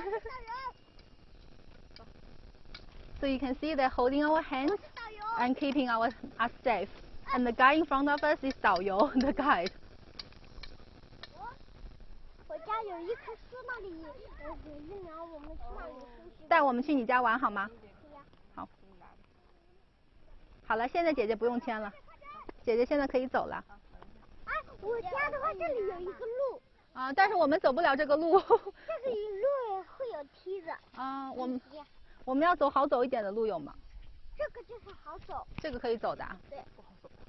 So you can see they're holding our hands and keeping us safe. And the guy in front of us is 导游 the guide. 我家有一棵树，那里有运粮，我们去那里休息。带我们去你家玩好吗？好。好了，现在姐姐不用牵了，姐姐现在可以走了。哎，我家的话，这里有一个路，啊，但是我们走不了这个路。这个路会有梯子。啊，我们要走好走一点的路有吗？这个就是好走。这个可以走的啊。对，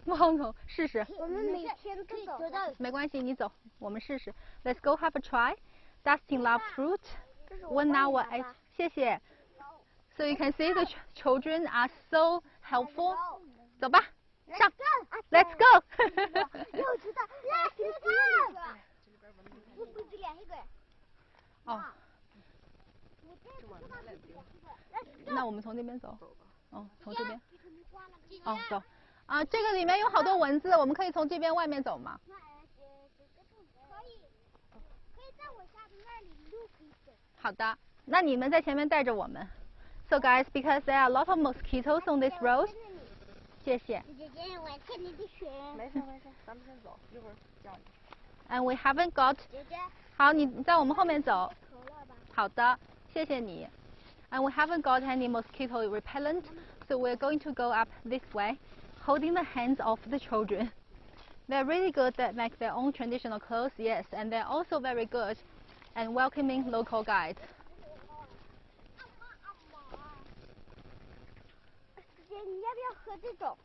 不好走，试试。我们每天都走到。没关系，你走，我们试试。Let's go have a try. Dusting love fruit. 1 hour 8. 谢谢。So you can see the children are so helpful. 走吧，上。Let's go. 又知道 Let's go。我不是两个。哦。那我们从这边走。哦，从这边。哦，走。啊，这个里面有好多蚊子，我们可以从这边外面走吗？可以在我家的那里路可以走。好的，那你们在前面带着我们。So guys, because there are a lot of mosquitoes on this road. 谢谢。姐姐，我牵你的手。没事没事，咱们先走，一会儿叫你。And we haven't got. 姐姐。好，你在我们后面走。好的，谢谢你。And we haven't got any mosquito repellent, so we're going to go up this way, holding the hands of the children. They're really good that make their own traditional clothes, yes, and they're also very good and welcoming local guides. 姐姐，你要不要喝这种？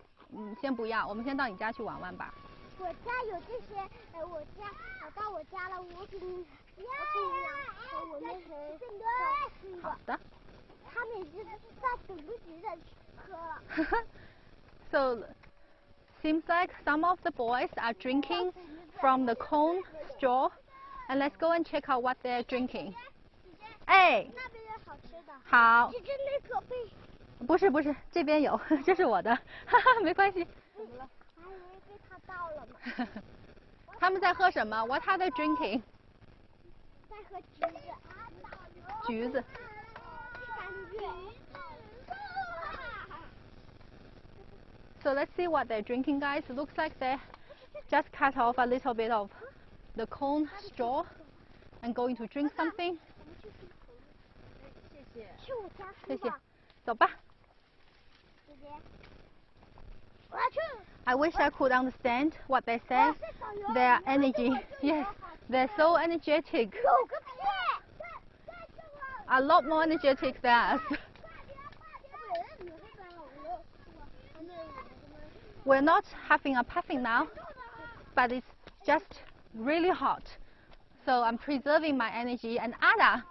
先不要，我们先到你家去玩玩吧。我家有这些，我到我家了，我给你拿，我们很好的。他们是在等不及的喝。So, seems like some of the boys are drinking from the cone straw, and let's go and check out what they're drinking. 哎，那边有好吃的。好。姐姐那个被。不是，这边有，这是我的，哈哈，没关系。怎么了？还以为被他倒了呢。他们在喝什么 ？What are they drinking？ 在喝橘子。橘子。So let's see what they're drinking, guys. It looks like they just cut off a little bit of the cone straw and going to drink something. 谢谢。去我家谢谢。走吧。姐姐，我要去。I wish I could understand what they say. Their energy, yes, they're so energetic. 有个屁！ A lot more energetic than us. We're not having a puffing now, but it's just really hot. So I'm preserving my energy, and Ada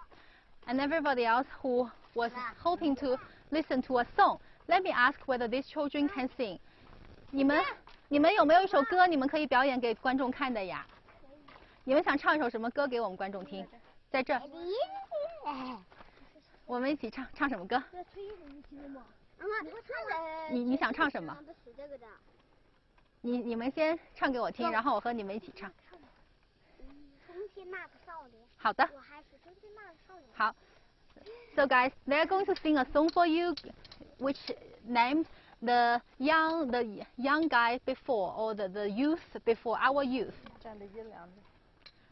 and everybody else who was hoping to listen to a song. Let me ask whether these children can sing. 你们有没有一首歌你们可以表演给观众看的呀？你们想唱一首什么歌给我们观众听？在这儿。我们一起唱什么歌？你想唱什么？你们先唱给我听，然后我和你们一起唱。好的。好。So guys, they're going to sing a song for you, which names the young guy before, or the youth before our youth. 站的阴凉的。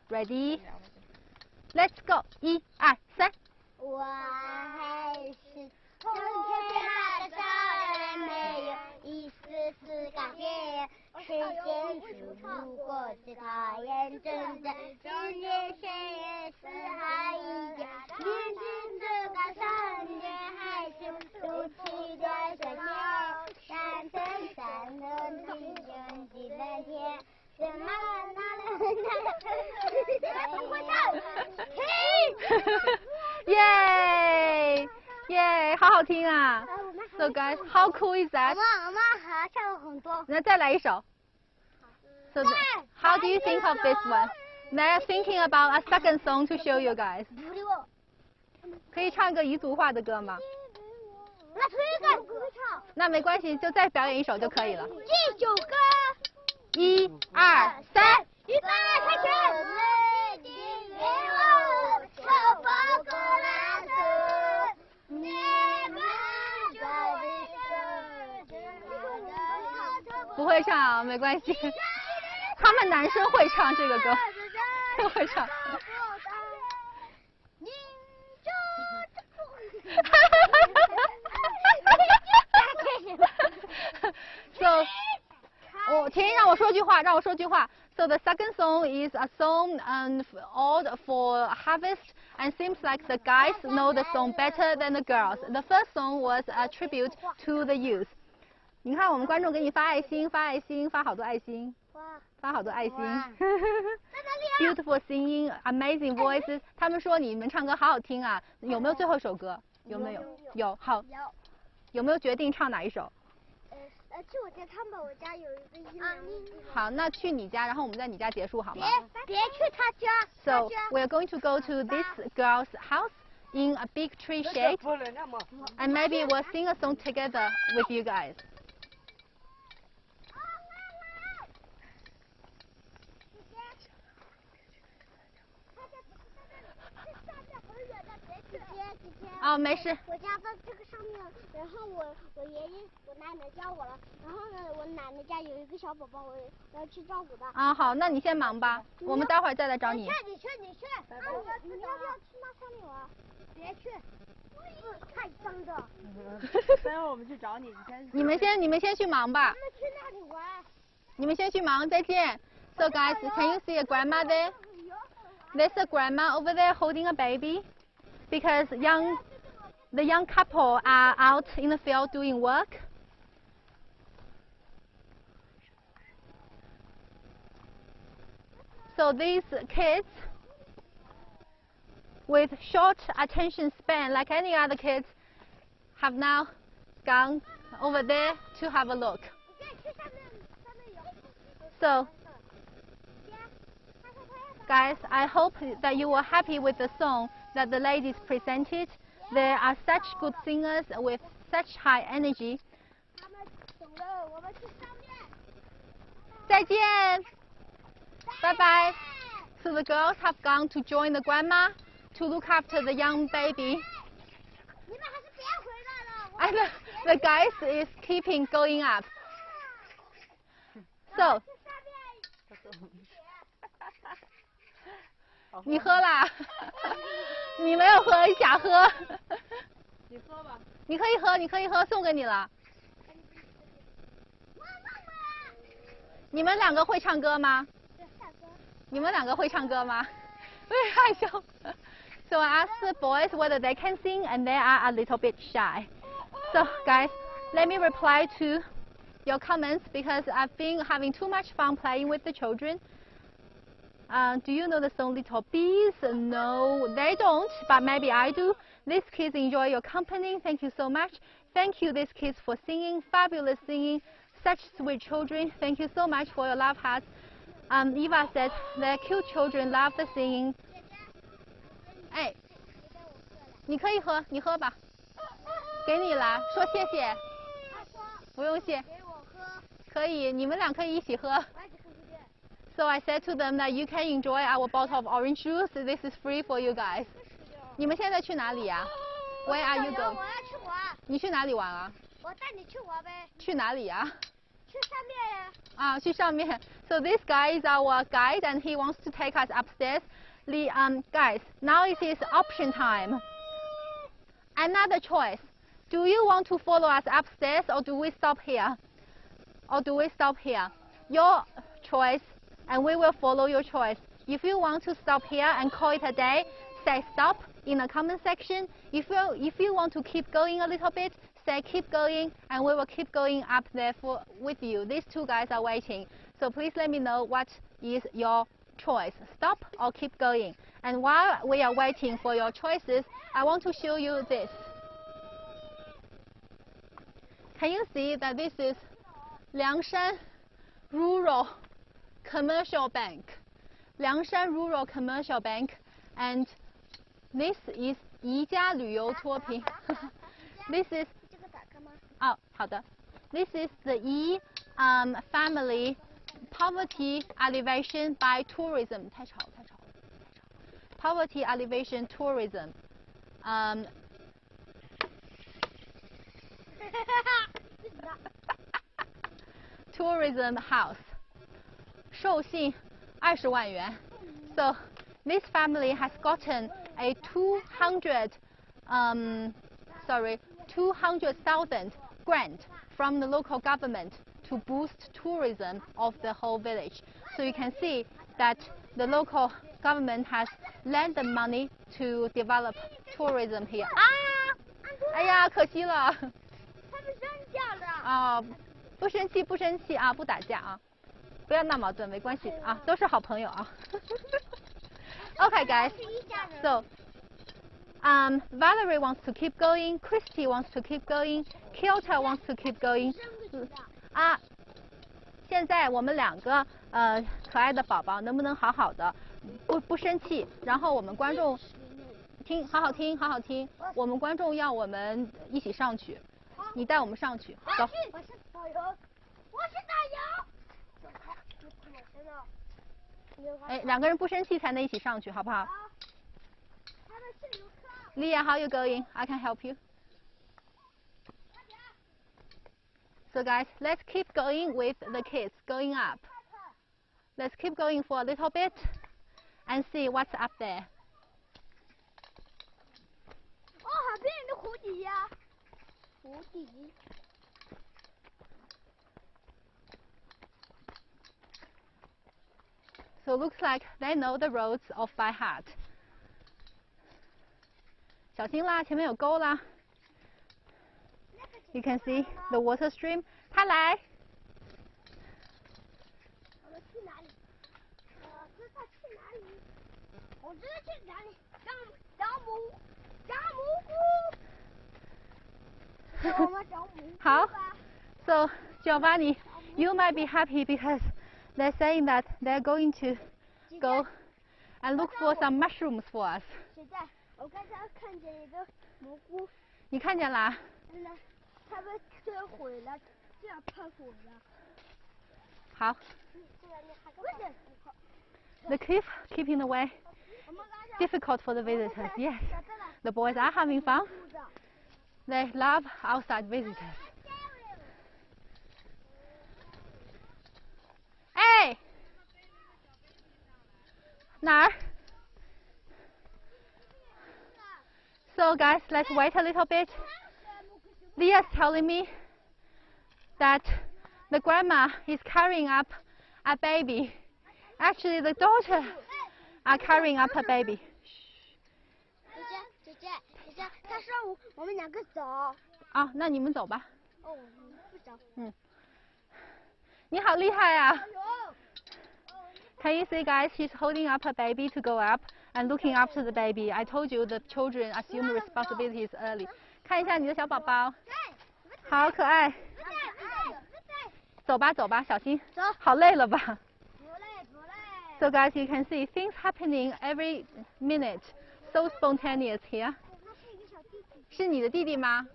Ready? Let's go. 1、2、3。我还是从前那个少人，没有一丝丝改变。时间如果是他眼睁睁，今年谁也是还一样。年轻这个少年还是如期的小鸟，闪闪闪的星星几个天。怎么耶耶，好好听啊 ！So guys, how cool is that? 我们还唱了很多。那再来一首。So how do you think of this one? They're thinking about a second song to show you guys. 可以唱一个彝族话的歌吗？那推个不会唱。那没关系，就再表演一首就可以了。这首歌。1、2、3。预备，开始。不会唱，没关系。他们男生会唱这个歌，会唱。So， 让我说句话。So the second song is a song all for harvest, and seems like the guys know the song better than the girls. The first song was a tribute to the youth. 你看我们观众给你发爱心，发爱心，发好多爱心，发好多爱心。Beautiful singing, amazing voices. 他们说你们唱歌好好听啊，有没有最后一首歌？有没有？有，好。有没有决定唱哪一首？去我家唱吧，我家有一个阴凉的地方。好，那去你家，然后我们在你家结束好吗？别去他家。So we're going to go to this girl's house in a big tree shade, and maybe we'll sing a song together with you guys. 哦，没事。我家在这个上面，然后我爷爷我奶奶叫我了，然后呢，我奶奶家有一个小宝宝，我要去照顾他。啊，好，那你先忙吧，我们待会儿再来找你。你去。你要不要去那上面玩？别去，太脏的。待会儿我们去找你，你们先去忙吧。我们去那里玩。你们先去忙，再见。So guys, can you see a grandma there? There's a grandma over there holding a baby, because the young couple are out in the field doing work. So these kids with short attention span, like any other kids, have now gone over there to have a look. So, guys, I hope that you were happy with the song that the ladies presented. They are such good singers with such high energy. 再见 Bye bye. So the girls have gone to join the grandma to look after the young baby. And the guys is keeping going up. So, 你喝啦？你没有喝，你假喝。你喝吧。你可以喝，送给你了。你们两个会唱歌吗？你们两个会唱歌吗？对，害羞。So I asked the boys whether they can sing, and they are a little bit shy. So guys, let me reply to your comments, because I've been having too much fun playing with the children. Do you know the song Little Bees? No, they don't, but maybe I do. These kids enjoy your company. Thank you so much. Thank you, these kids, for singing, fabulous singing, such sweet children. Thank you so much for your love hearts. Eva said the cute children love the singing. 哎，你可以喝，你喝吧。给你了，说谢谢。不用谢。可以，你们俩可以一起喝。So I said to them that you can enjoy our bottle of orange juice. This is free for you guys. 你们现在去哪里呀 ？Where are you going? 我要去玩。你去哪里玩啊？我带你去玩呗。去哪里呀？去上面呀。啊，去上面。So this guy is our guide, and he wants to take us upstairs. Guys, now it is option time. Another choice. Do you want to follow us upstairs, or do we stop here? Your choice, and we will follow your choice. If you want to stop here and call it a day, say stop in the comment section. If you want to keep going a little bit, say keep going, and we will keep going up there with you. These two guys are waiting. So please let me know what is your choice, stop or keep going. And while we are waiting for your choices, I want to show you this. Can you see that this is Liangshan Rural Commercial Bank? Liangshan Rural Commercial Bank, and this is 宜家旅游脱贫。This is 哦，好的。This is the Yi family poverty alleviation by tourism. 太吵了。Poverty alleviation tourism. Tourism house. 授信20万元。So this family has gotten a 200,000 grant from the local government to boost tourism of the whole village. So you can see that the local government has lent the money to develop tourism here. 啊，哎呀，可惜了。他们生架了。啊，不生气，不生气啊，不打架啊，不要闹矛盾，没关系啊，都是好朋友啊。Okay, guys. So, Valerie wants to keep going. Christy wants to keep going. Kyoto wants to keep going. 啊，现在我们两个可爱的宝宝能不能好好的不生气？然后我们观众听，好好听，好好听。我们观众要我们一起上去，你带我们上去，走。我是导游，我是导游。哎，两个人不生气才能一起上去，好不好？Leah, how you going? I can help you. So guys, let's keep going with the kids going up. Let's keep going for a little bit and see what's up there. 哦，好漂亮的湖底呀！湖底。So looks like they know the roads of by heart. 小心啦，前面有沟啦。You can see the water stream. 它来。我们去哪里？我知道去哪里。我知道去哪里。找蘑菇。好。So Giovanni, you might be happy because they're saying that they're going to go and look for some mushrooms for us. 现在我刚才看见一个蘑菇。你看见啦？他们摧毁了，这样喷火了。好。The cliff keeping the way difficult for the visitors. Yes, the boys are having fun. They love outside visitors. 哎，哪儿？ So guys, let's wait a little bit. Leah's telling me that the grandma is carrying up a baby. Actually, the daughter are carrying up a baby. 姐姐，他说我们两个走。啊，那你们走吧。哦，不走。你好厉害啊 Can you see, guys? She's holding up her baby to go up and looking after the baby. I told you the children assume responsibilities early. 看一下你的小宝宝，好可爱。走吧，走吧，小心。走。好累了吧？不累。So guys, you can see things happening every minute. So spontaneous here. 是你的弟弟吗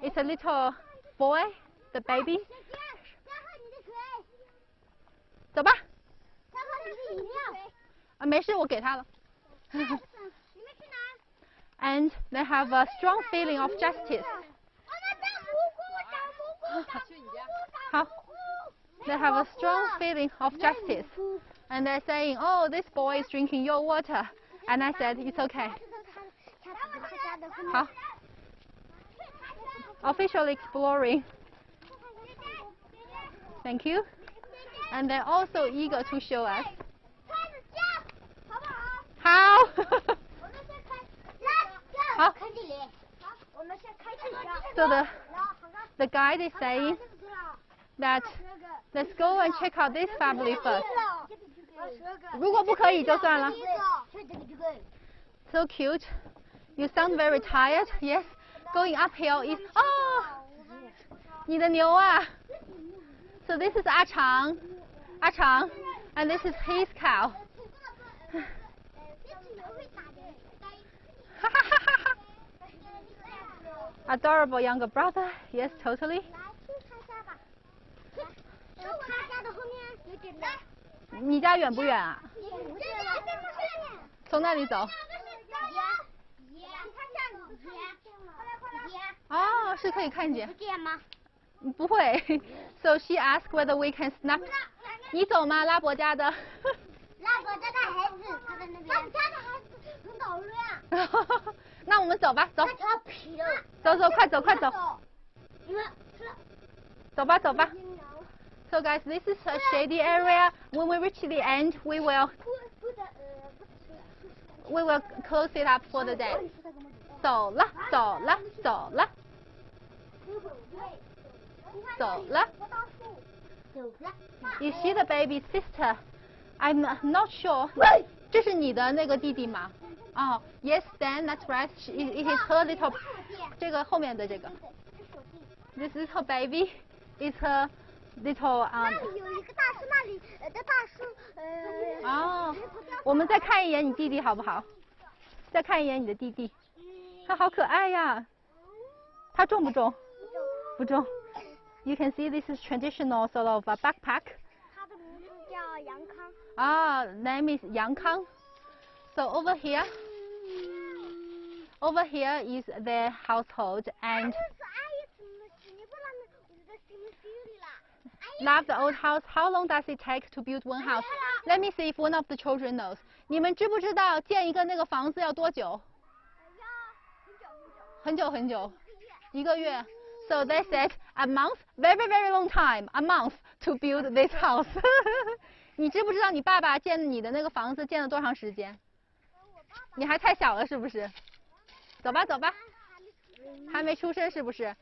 ？It's a little boy, the baby. 走吧。啊，没事，我给他了。And they have a strong feeling of justice. 好。They have a strong feeling of justice. And they're saying, oh, this boy is drinking your water. And I said, it's okay. 好。Officially exploring. Thank you. And they're also eager to show us. 好。好。So the guide is saying that let's go and check out this family first. 如果不可以就算了。So cute. You sound very tired. Yes. Going uphill is. Oh, 你的牛啊。So this is 阿长 and this is his cow. Adorable younger brother. Yes, totally. 你家远不远啊？从那里走。哦，是可以看见。不会。So she asked whether we can snap. 你走吗？拉伯家的。拉伯家的孩子，他在那边。他们家的孩子很搞乱。那我们走吧，走。他调皮了。走，快走。你们吃了。走吧，走吧。So guys, this is a shady area. When we reach the end, we will close it up for the day. 走了，走了，走了，走了。Is she the baby sister? I'm not sure. 这是你的那个弟弟吗？哦 ，Yes, then that's right. It is her little. 这个后面的这个。This little baby is her little 那里有一个大树，那里的大树哦，我们再看一眼你弟弟好不好？再看一眼你的弟弟，他好可爱呀。他重不重？不重。You can see this is traditional sort of a backpack. 他的名字叫杨康。Ah, name is Yang Kang. So over here is their household and love the old house. How long does it take to build one house? Let me see if one of the children knows. 你们知不知道建一个那个房子要多久？很久很久，一个月。So they said a month, very very long time, a month to build this house. 你知不知道你爸爸建你的那个房子建了多长时间？你还太小了是不是？走吧走吧，还没出生是不是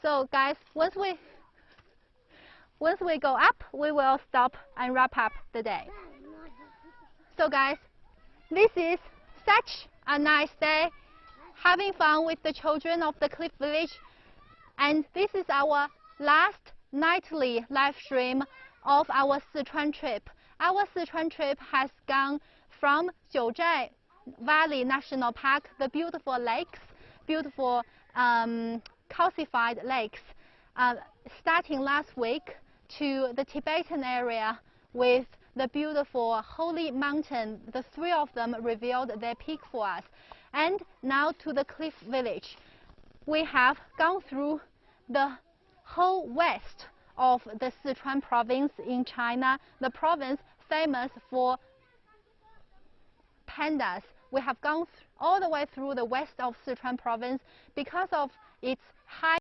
？So guys, once we go up, we will stop and wrap up the day. So guys, this is such a nice day, having fun with the children of the Cliff Village. And this is our last nightly live stream of our Sichuan trip. Our Sichuan trip has gone from Jiuzhai Valley National Park, the beautiful lakes, beautiful calcified lakes, starting last week, to the Tibetan area with the beautiful holy mountain. The three of them revealed their peak for us. And now to the Cliff Village. We have gone through the whole west of the Sichuan province in China, the province famous for pandas. We have gone all the way through the west of Sichuan province because of its high